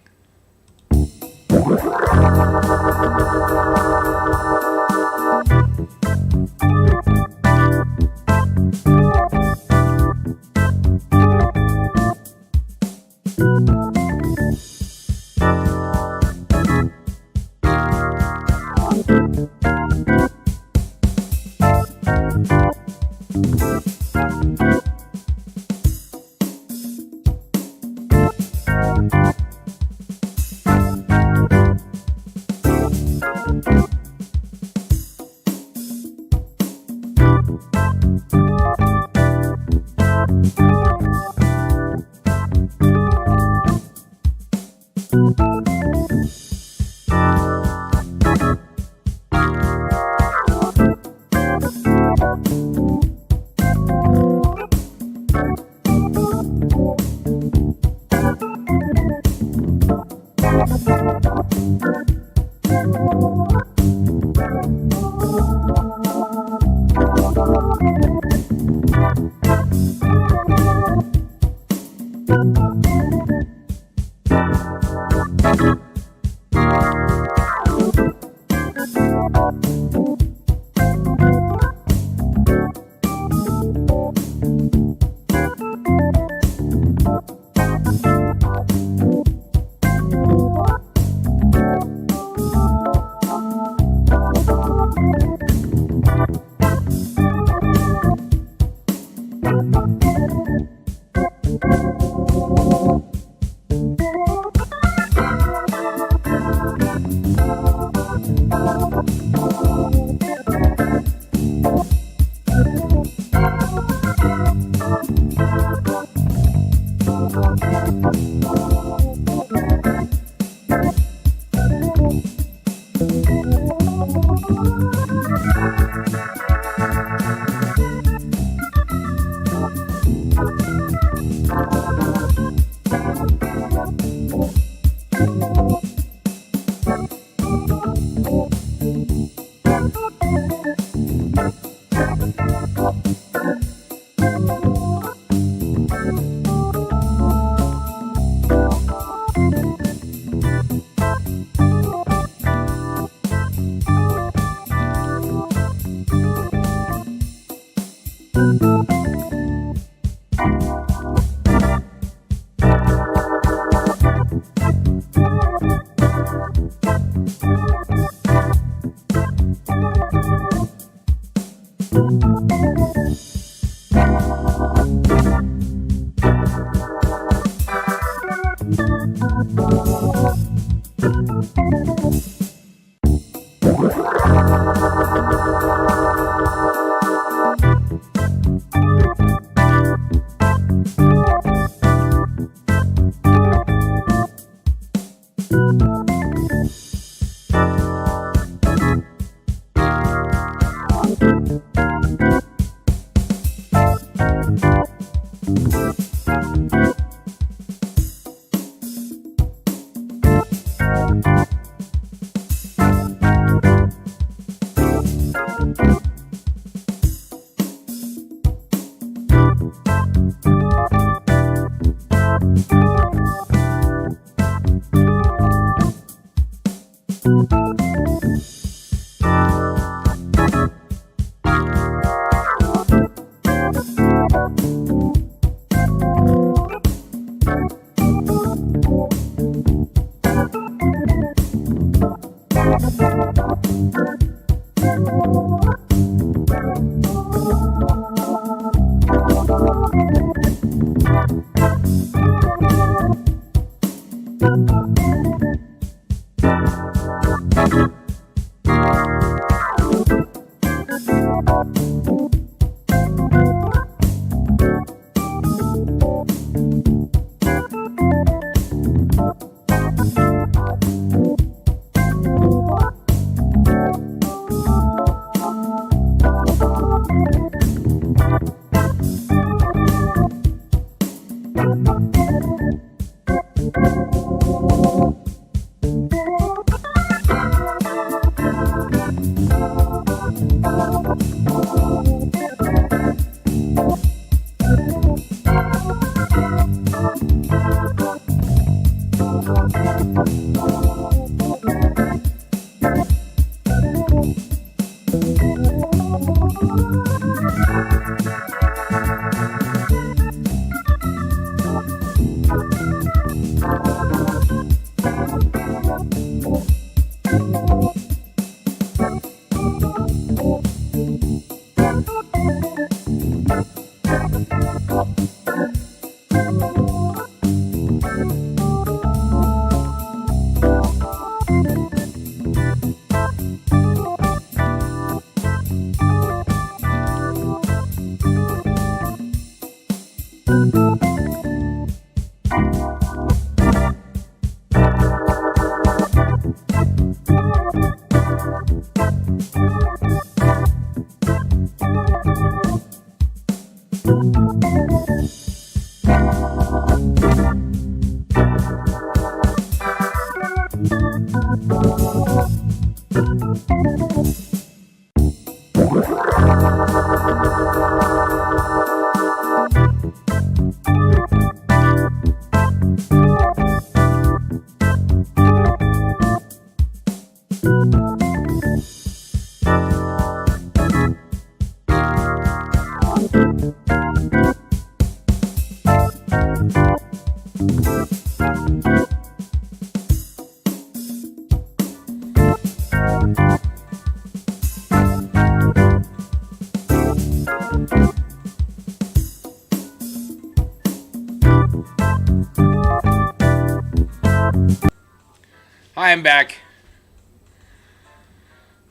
Hi, I'm back.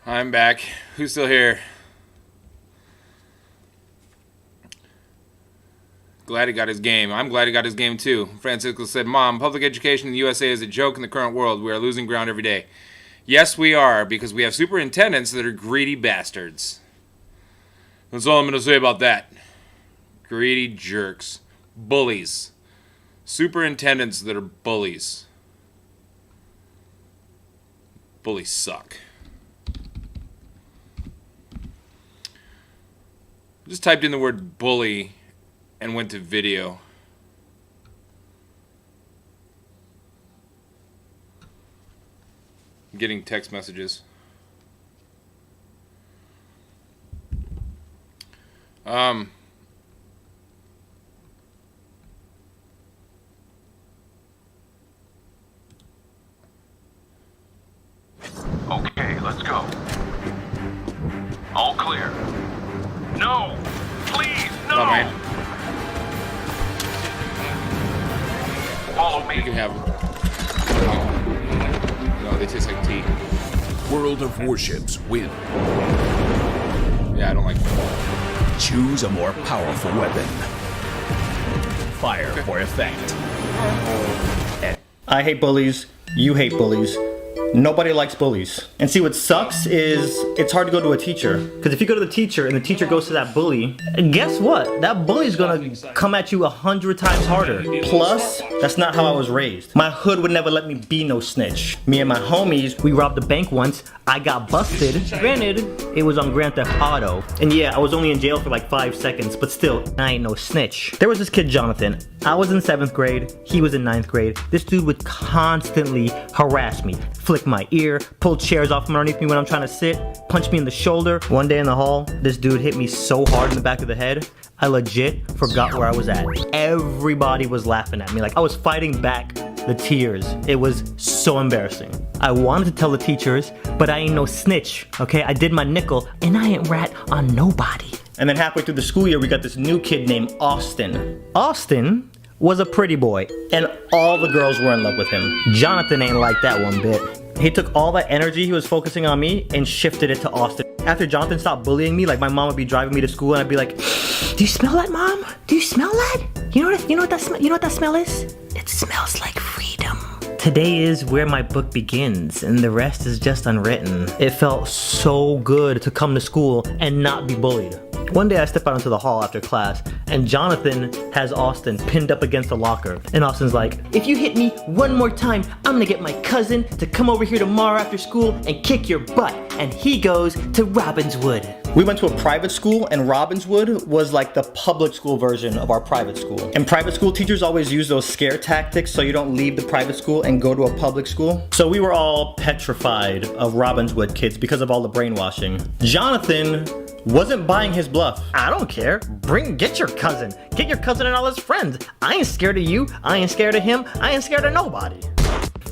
I'm back. Who's still here? Glad he got his game. I'm glad he got his game too. Francisco said, Mom, public education in the USA is a joke in the current world. We are losing ground every day. Yes, we are, because we have superintendents that are greedy bastards. That's all I'm going to say about that. Greedy jerks. Bullies. Superintendents that are bullies. Bullies suck. Just typed in the word bully and went to video. I'm getting text messages. Okay, let's go. All clear. No! Please, no! Oh, man. Follow You me. can have them. No, they taste like tea. World of Warships win. Yeah, I don't like them. Choose a more powerful weapon. Fire for effect. I hate bullies. You hate bullies. Nobody likes bullies. And see, what sucks is it's hard to go to a teacher. Because if you go to the teacher and the teacher goes to that bully, guess what? That bully's gonna come at you 100 times harder. Plus, that's not how I was raised. My hood would never let me be no snitch. Me and my homies, we robbed a bank once. I got busted. Granted, it was on Grand Theft Auto. And yeah, I was only in jail for like 5 seconds, but still, I ain't no snitch. There was this kid, Jonathan. I was in 7th grade, he was in 9th grade. This dude would constantly harass me, flick my ear, pull chairs off from underneath me when I'm trying to sit, punch me in the shoulder. One day in the hall, this dude hit me so hard in the back of the head, I legit forgot where I was at. Everybody was laughing at me, like I was fighting back the tears. It was so embarrassing. I wanted to tell the teachers, but I ain't no snitch, okay? I did my nickel, and I ain't rat on nobody. And then halfway through the school year, we got this new kid named Austin. Austin was a pretty boy, and all the girls were in love with him. Jonathan ain't like that one bit. He took all that energy he was focusing on me and shifted it to Austin. After Jonathan stopped bullying me, like my mom would be driving me to school and I'd be like, do you smell that, Mom? Do you smell that? You know what that smell is? It smells like freedom. Today is where my book begins, and the rest is just unwritten. It felt so good to come to school and not be bullied. One day I step out into the hall after class, and Jonathan has Austin pinned up against a locker. And Austin's like, if you hit me one more time, I'm gonna get my cousin to come over here tomorrow after school and kick your butt. And he goes to Robbinswood. We went to a private school, and Robbinswood was like the public school version of our private school. And private school teachers always use those scare tactics so you don't leave the private school and go to a public school. So we were all petrified of Robbinswood kids because of all the brainwashing. Jonathan wasn't buying his bluff. I don't care. Get your cousin. Get your cousin and all his friends. I ain't scared of you. I ain't scared of him. I ain't scared of nobody.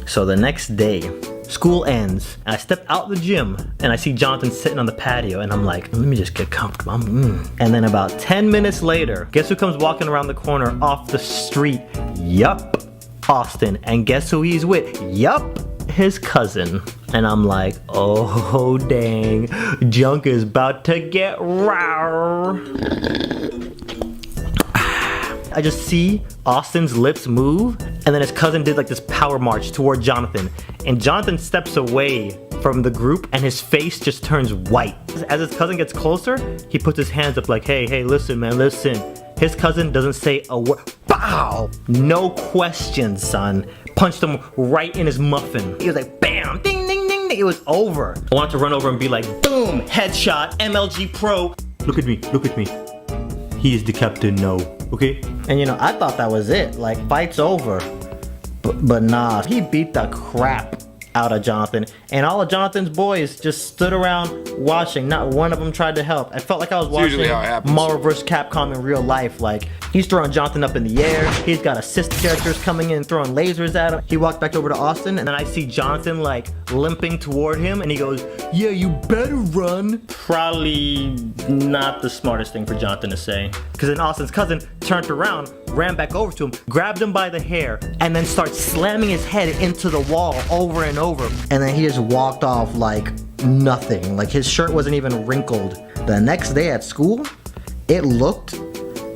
So the next day, school ends, and I step out the gym, and I see Jonathan sitting on the patio, and I'm like, let me just get comfortable. And then about 10 minutes later, guess who comes walking around the corner off the street? Yup, Austin. And guess who he's with? Yup, his cousin. And I'm like, oh dang, junk is about to get raw. I just see Austin's lips move, and then his cousin did like this power march toward Jonathan. And Jonathan steps away from the group, and his face just turns white. As his cousin gets closer, he puts his hands up like, hey, listen, man, listen. His cousin doesn't say a word. Bow! No questions, son. Punched him right in his muffin. He was like, bam, ding, ding, ding, ding. It was over. I wanted to run over and be like, boom, headshot, MLG Pro. Look at me, look at me. He is the captain now, okay? And you know, I thought that was it. Like, fight's over. But nah, he beat the crap out of Jonathan. and all of Jonathan's boys just stood around watching. Not one of them tried to help. I felt like I was watching Marvel vs. Capcom in real life. Like, he's throwing Jonathan up in the air. He's got assist characters coming in throwing lasers at him. He walked back over to Austin, and then I see Jonathan like limping toward him, and he goes, "Yeah, you better run." Probably not the smartest thing for Jonathan to say, because then Austin's cousin turned around, ran back over to him, grabbed him by the hair, and then starts slamming his head into the wall over and over. And then he just walked off like nothing. Like, his shirt wasn't even wrinkled. The next day at school, it looked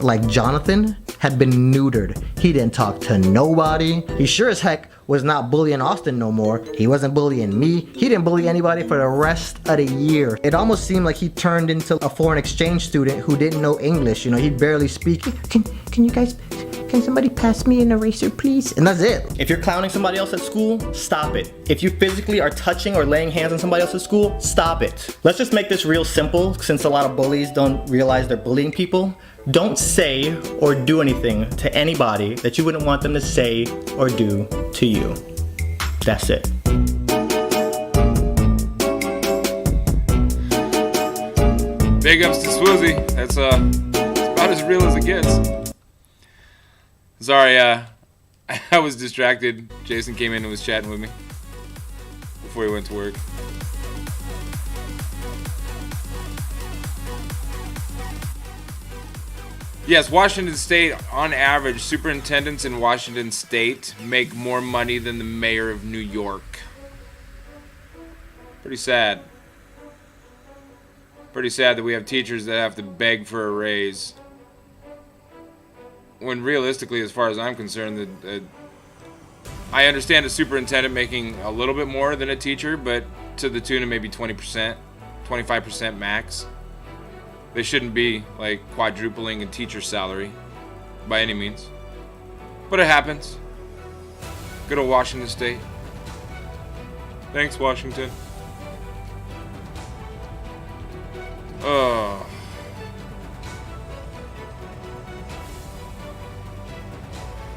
like Jonathan had been neutered. He didn't talk to nobody. He sure as heck was not bullying Austin no more. He wasn't bullying me. He didn't bully anybody for the rest of the year. It almost seemed like he turned into a foreign exchange student who didn't know English. You know, he'd barely speak. Can you guys, can somebody pass me an eraser, please? And that's it. If you're clowning somebody else at school, stop it. If you physically are touching or laying hands on somebody else at school, stop it. Let's just make this real simple, since a lot of bullies don't realize they're bullying people. Don't say or do anything to anybody that you wouldn't want them to say or do to you. That's it. Big ups to Swizzy. That's about as real as it gets. Sorry, I was distracted. Jason came in and was chatting with me before he went to work. Yes, Washington State, on average, superintendents in Washington State make more money than the mayor of New York. Pretty sad. Pretty sad that we have teachers that have to beg for a raise. When realistically, as far as I'm concerned, I understand a superintendent making a little bit more than a teacher, but to the tune of maybe 20%, 25% max. They shouldn't be like quadrupling a teacher's salary by any means. But it happens. Good old Washington State. Thanks, Washington. Oh.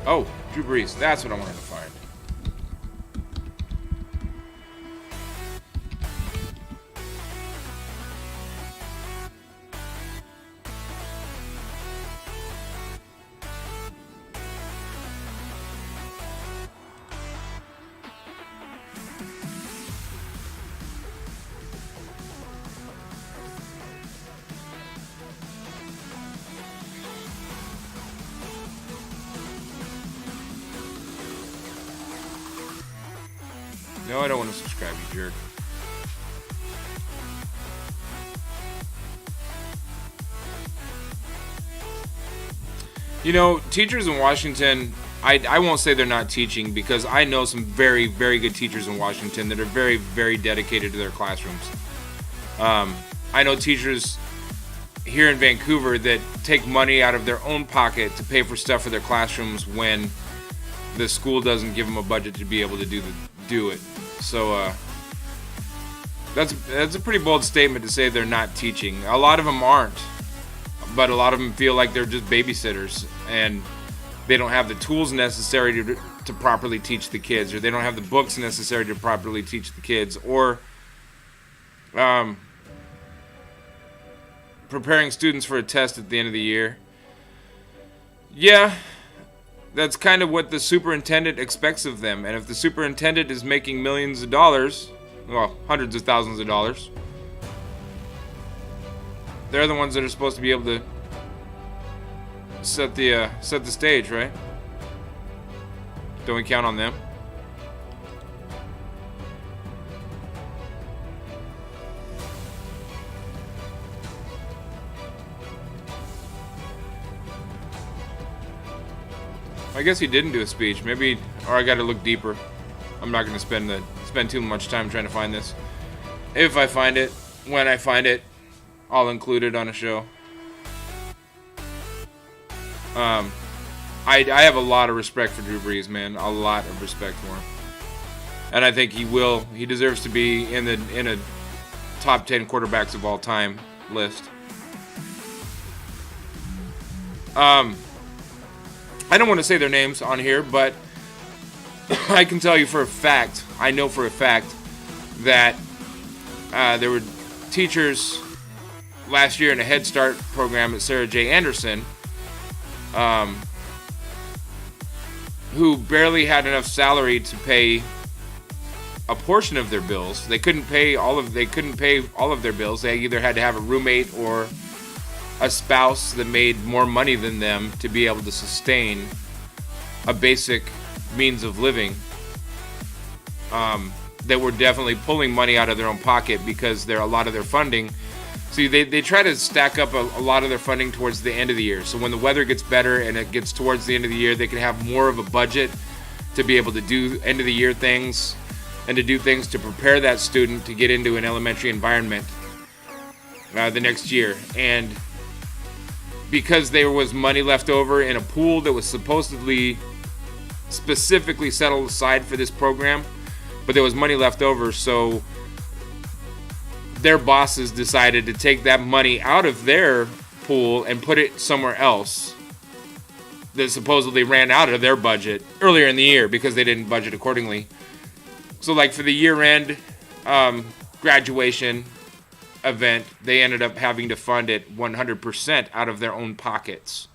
Oh, Drew Brees. That's what I wanted to find. No, I don't want to subscribe, you jerk. You know, teachers in Washington, I won't say they're not teaching, because I know some very, very good teachers in Washington that are very, very dedicated to their classrooms. I know teachers here in Vancouver that take money out of their own pocket to pay for stuff for their classrooms when the school doesn't give them a budget to be able to do it. So that's a pretty bold statement to say they're not teaching. A lot of them aren't, but a lot of them feel like they're just babysitters, and they don't have the tools necessary to properly teach the kids, or they don't have the books necessary to properly teach the kids, or preparing students for a test at the end of the year. Yeah, that's kind of what the superintendent expects of them. And if the superintendent is making millions of dollars, well, hundreds of thousands of dollars, they're the ones that are supposed to be able to set the stage, right? Don't we count on them? I guess he didn't do a speech. Maybe, or I got to look deeper. I'm not going to spend too much time trying to find this. If I find it, when I find it, I'll include it on a show. I have a lot of respect for Drew Brees, man. A lot of respect for him, and I think he deserves to be in a top 10 quarterbacks of all time list. I don't want to say their names on here, but I can tell you for a fact, I know for a fact, that there were teachers last year in a Head Start program at Sarah J. Anderson who barely had enough salary to pay a portion of their bills. They couldn't pay all of their bills. They either had to have a roommate or a spouse that made more money than them to be able to sustain a basic means of living. That were definitely pulling money out of their own pocket because a lot of their funding. See, they try to stack up a lot of their funding towards the end of the year. So when the weather gets better and it gets towards the end of the year, they can have more of a budget to be able to do end of the year things and to do things to prepare that student to get into an elementary environment the next year. And because there was money left over in a pool that was supposedly specifically set aside for this program, but there was money left over, so their bosses decided to take that money out of their pool and put it somewhere else that supposedly ran out of their budget earlier in the year because they didn't budget accordingly. So like for the year-end graduation event, they ended up having to fund it 100% out of their own pockets.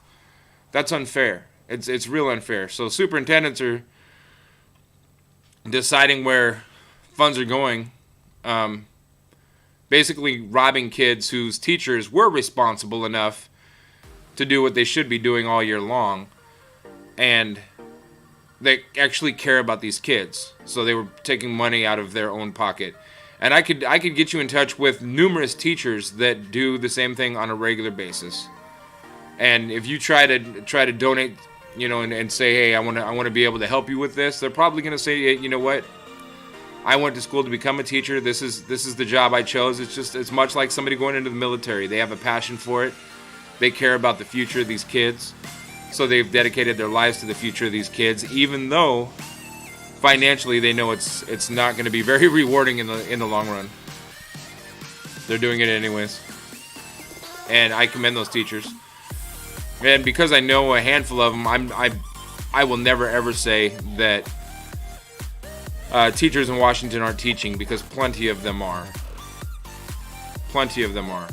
That's unfair. It's real unfair. So superintendents are deciding where funds are going, basically robbing kids whose teachers were responsible enough to do what they should be doing all year long, and they actually care about these kids. So they were taking money out of their own pocket. And I could get you in touch with numerous teachers that do the same thing on a regular basis. And if you try to donate, and say, hey, I want to be able to help you with this, they're probably going to say, hey, you know what? I went to school to become a teacher. This is the job I chose. It's much like somebody going into the military. They have a passion for it. They care about the future of these kids. So they've dedicated their lives to the future of these kids, even though financially they know it's not going to be very rewarding in the long run. They're doing it anyways. And I commend those teachers. And because I know a handful of them, I will never ever say that teachers in Washington aren't teaching, because plenty of them are. Plenty of them are.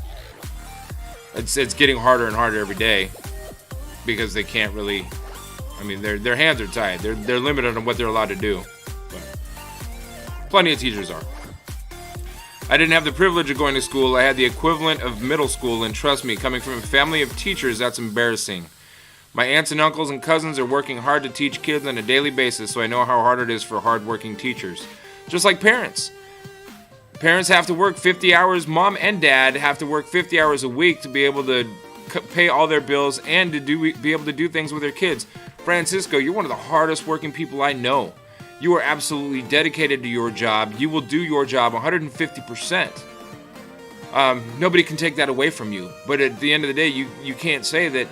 It's getting harder and harder every day because they can't really. I mean, their hands are tied. They're limited on what they're allowed to do. But plenty of teachers are. I didn't have the privilege of going to school. I had the equivalent of middle school, and trust me, coming from a family of teachers, that's embarrassing. My aunts and uncles and cousins are working hard to teach kids on a daily basis, so I know how hard it is for hardworking teachers. Just like parents. Parents have to work 50 hours. Mom and dad have to work 50 hours a week to be able to pay all their bills and to be able to do things with their kids. Francisco, you're one of the hardest working people I know. You are absolutely dedicated to your job. You will do your job 150%. Nobody can take that away from you. But at the end of the day, you can't say that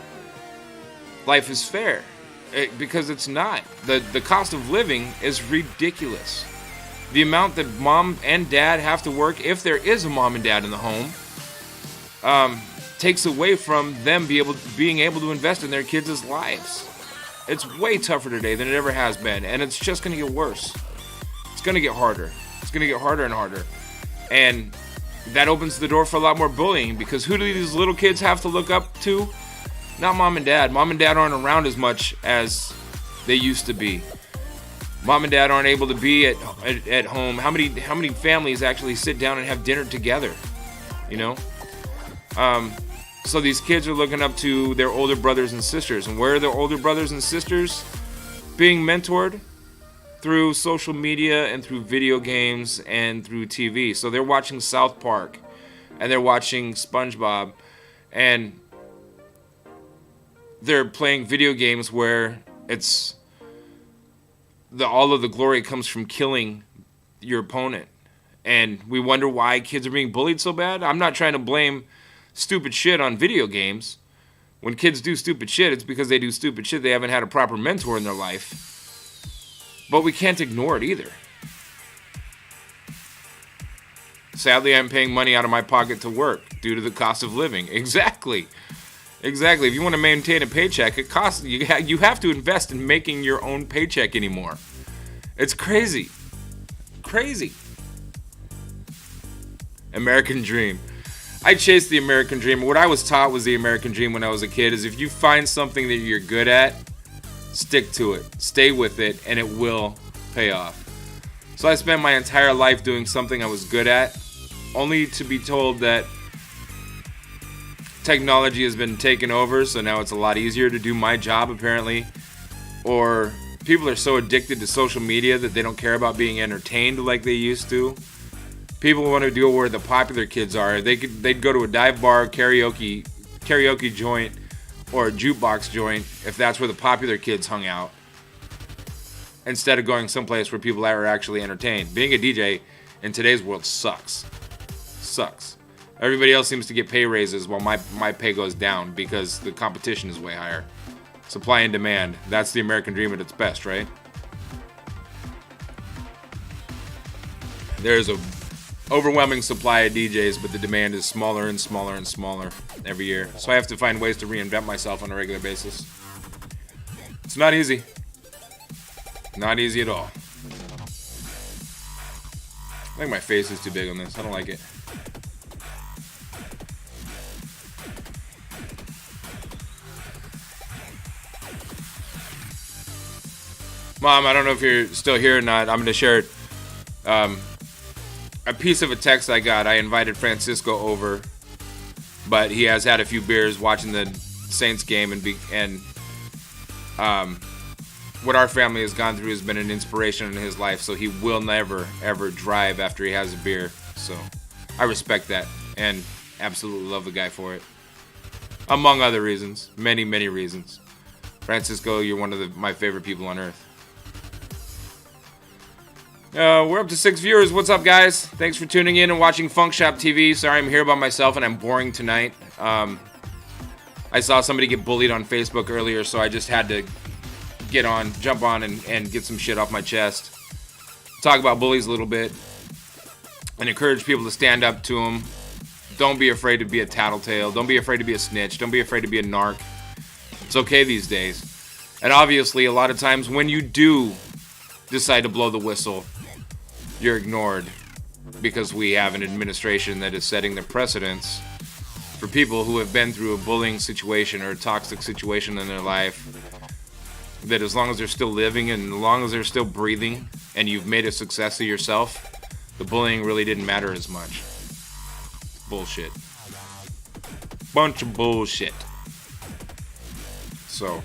life is fair, because it's not. The cost of living is ridiculous. The amount that mom and dad have to work, if there is a mom and dad in the home, takes away from them being able to invest in their kids' lives. It's way tougher today than it ever has been, and it's just going to get worse. It's going to get harder. It's going to get harder and harder. And that opens the door for a lot more bullying, because who do these little kids have to look up to? Not mom and dad. Mom and dad aren't around as much as they used to be. Mom and dad aren't able to be at home. How many families actually sit down and have dinner together? So these kids are looking up to their older brothers and sisters. And where are their older brothers and sisters being mentored? Through social media and through video games and through TV. So they're watching South Park and they're watching SpongeBob, and they're playing video games where all of the glory comes from killing your opponent. And we wonder why kids are being bullied so bad. I'm not trying to blame stupid shit on video games. When kids do stupid shit, it's because they do stupid shit. They haven't had a proper mentor in their life. But we can't ignore it either. Sadly, I'm paying money out of my pocket to work due to the cost of living. Exactly. If you want to maintain a paycheck, it costs you have to invest in making your own paycheck anymore. It's crazy. American dream. I chased the American dream. What I was taught was the American dream when I was a kid is if you find something that you're good at, stick to it. Stay with it, and it will pay off. So I spent my entire life doing something I was good at, only to be told that technology has been taken over, so now it's a lot easier to do my job, apparently. Or people are so addicted to social media that they don't care about being entertained like they used to. People want to go where the popular kids are. They'd go to a dive bar, karaoke joint, or a jukebox joint if that's where the popular kids hung out, instead of going someplace where people are actually entertained. Being a DJ in today's world sucks. Everybody else seems to get pay raises while my pay goes down because the competition is way higher. Supply and demand. That's the American dream at its best, right? There's a overwhelming supply of DJs, but the demand is smaller and smaller and smaller every year. So I have to find ways to reinvent myself on a regular basis. It's not easy. Not easy at all. I think my face is too big on this. I don't like it. Mom, I don't know if you're still here or not. I'm going to share a piece of a text I got. I invited Francisco over, but he has had a few beers watching the Saints game, and what our family has gone through has been an inspiration in his life, so he will never, ever drive after he has a beer. So I respect that and absolutely love the guy for it. Among other reasons. Many, many reasons. Francisco, you're one of my favorite people on earth. We're up to 6 viewers. What's up, guys? Thanks for tuning in and watching Funk Shop TV. Sorry I'm here by myself and I'm boring tonight. I saw somebody get bullied on Facebook earlier, so I just had to jump on and get some shit off my chest. Talk about bullies a little bit and encourage people to stand up to them. Don't be afraid to be a tattletale. Don't be afraid to be a snitch. Don't be afraid to be a narc. It's okay these days. And obviously, a lot of times when you do decide to blow the whistle, you're ignored because we have an administration that is setting the precedents for people who have been through a bullying situation or a toxic situation in their life, that as long as they're still living and as long as they're still breathing and you've made a success of yourself, the bullying really didn't matter as much. Bullshit. Bunch of bullshit. So,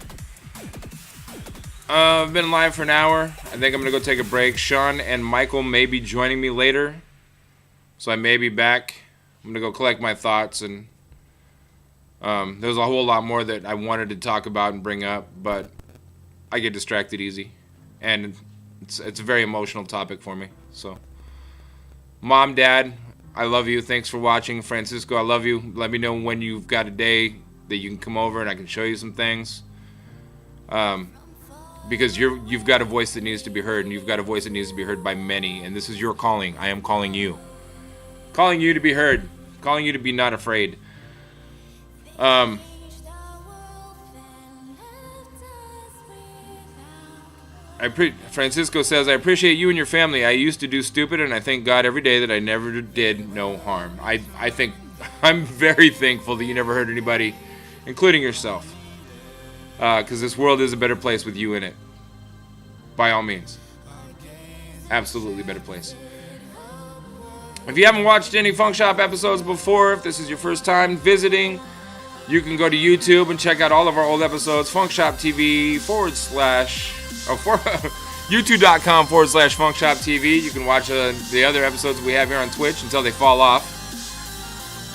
I've been live for an hour. I think I'm going to go take a break. Sean and Michael may be joining me later, so I may be back. I'm going to go collect my thoughts, and there's a whole lot more that I wanted to talk about and bring up, but I get distracted easy, and it's a very emotional topic for me. So, Mom, Dad, I love you. Thanks for watching. Francisco, I love you. Let me know when you've got a day that you can come over and I can show you some things. Because you've got a voice that needs to be heard, and you've got a voice that needs to be heard by many, and this is your calling. I am calling you. Calling you to be heard. Calling you to be not afraid. Francisco says, I appreciate you and your family. I used to do stupid, and I thank God every day that I never did no harm. I think I'm very thankful that you never hurt anybody, including yourself. Because this world is a better place with you in it. By all means. Absolutely better place. If you haven't watched any Funk Shop episodes before, if this is your first time visiting, you can go to YouTube and check out all of our old episodes. Funk Shop TV YouTube.com/Funk Shop TV. You can watch the other episodes we have here on Twitch until they fall off.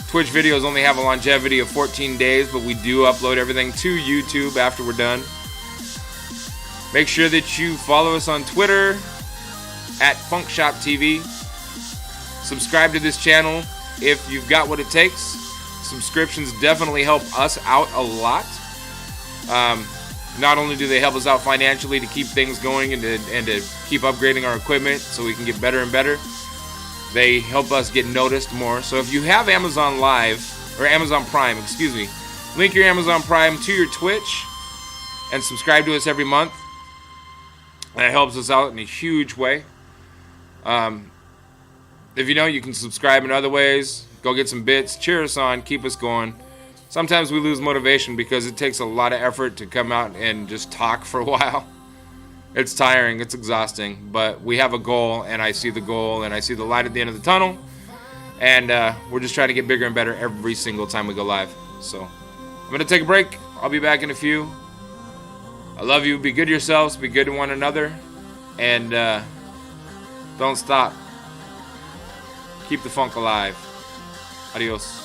Twitch videos only have a longevity of 14 days, but we do upload everything to YouTube after we're done. Make sure that you follow us on Twitter at Funk Shop TV. Subscribe to this channel if you've got what it takes. Subscriptions definitely help us out a lot. Not only do they help us out financially to keep things going and to keep upgrading our equipment so we can get better and better, they help us get noticed more. So if you have Amazon Live, or Amazon Prime, link your Amazon Prime to your Twitch and subscribe to us every month. That helps us out in a huge way. If you know, you can subscribe in other ways. Go get some bits. Cheer us on. Keep us going. Sometimes we lose motivation because it takes a lot of effort to come out and just talk for a while. It's tiring. It's exhausting. But we have a goal, and I see the goal, and I see the light at the end of the tunnel. And we're just trying to get bigger and better every single time we go live. So I'm going to take a break. I'll be back in a few. I love you. Be good to yourselves. Be good to one another. And don't stop. Keep the funk alive. Adios.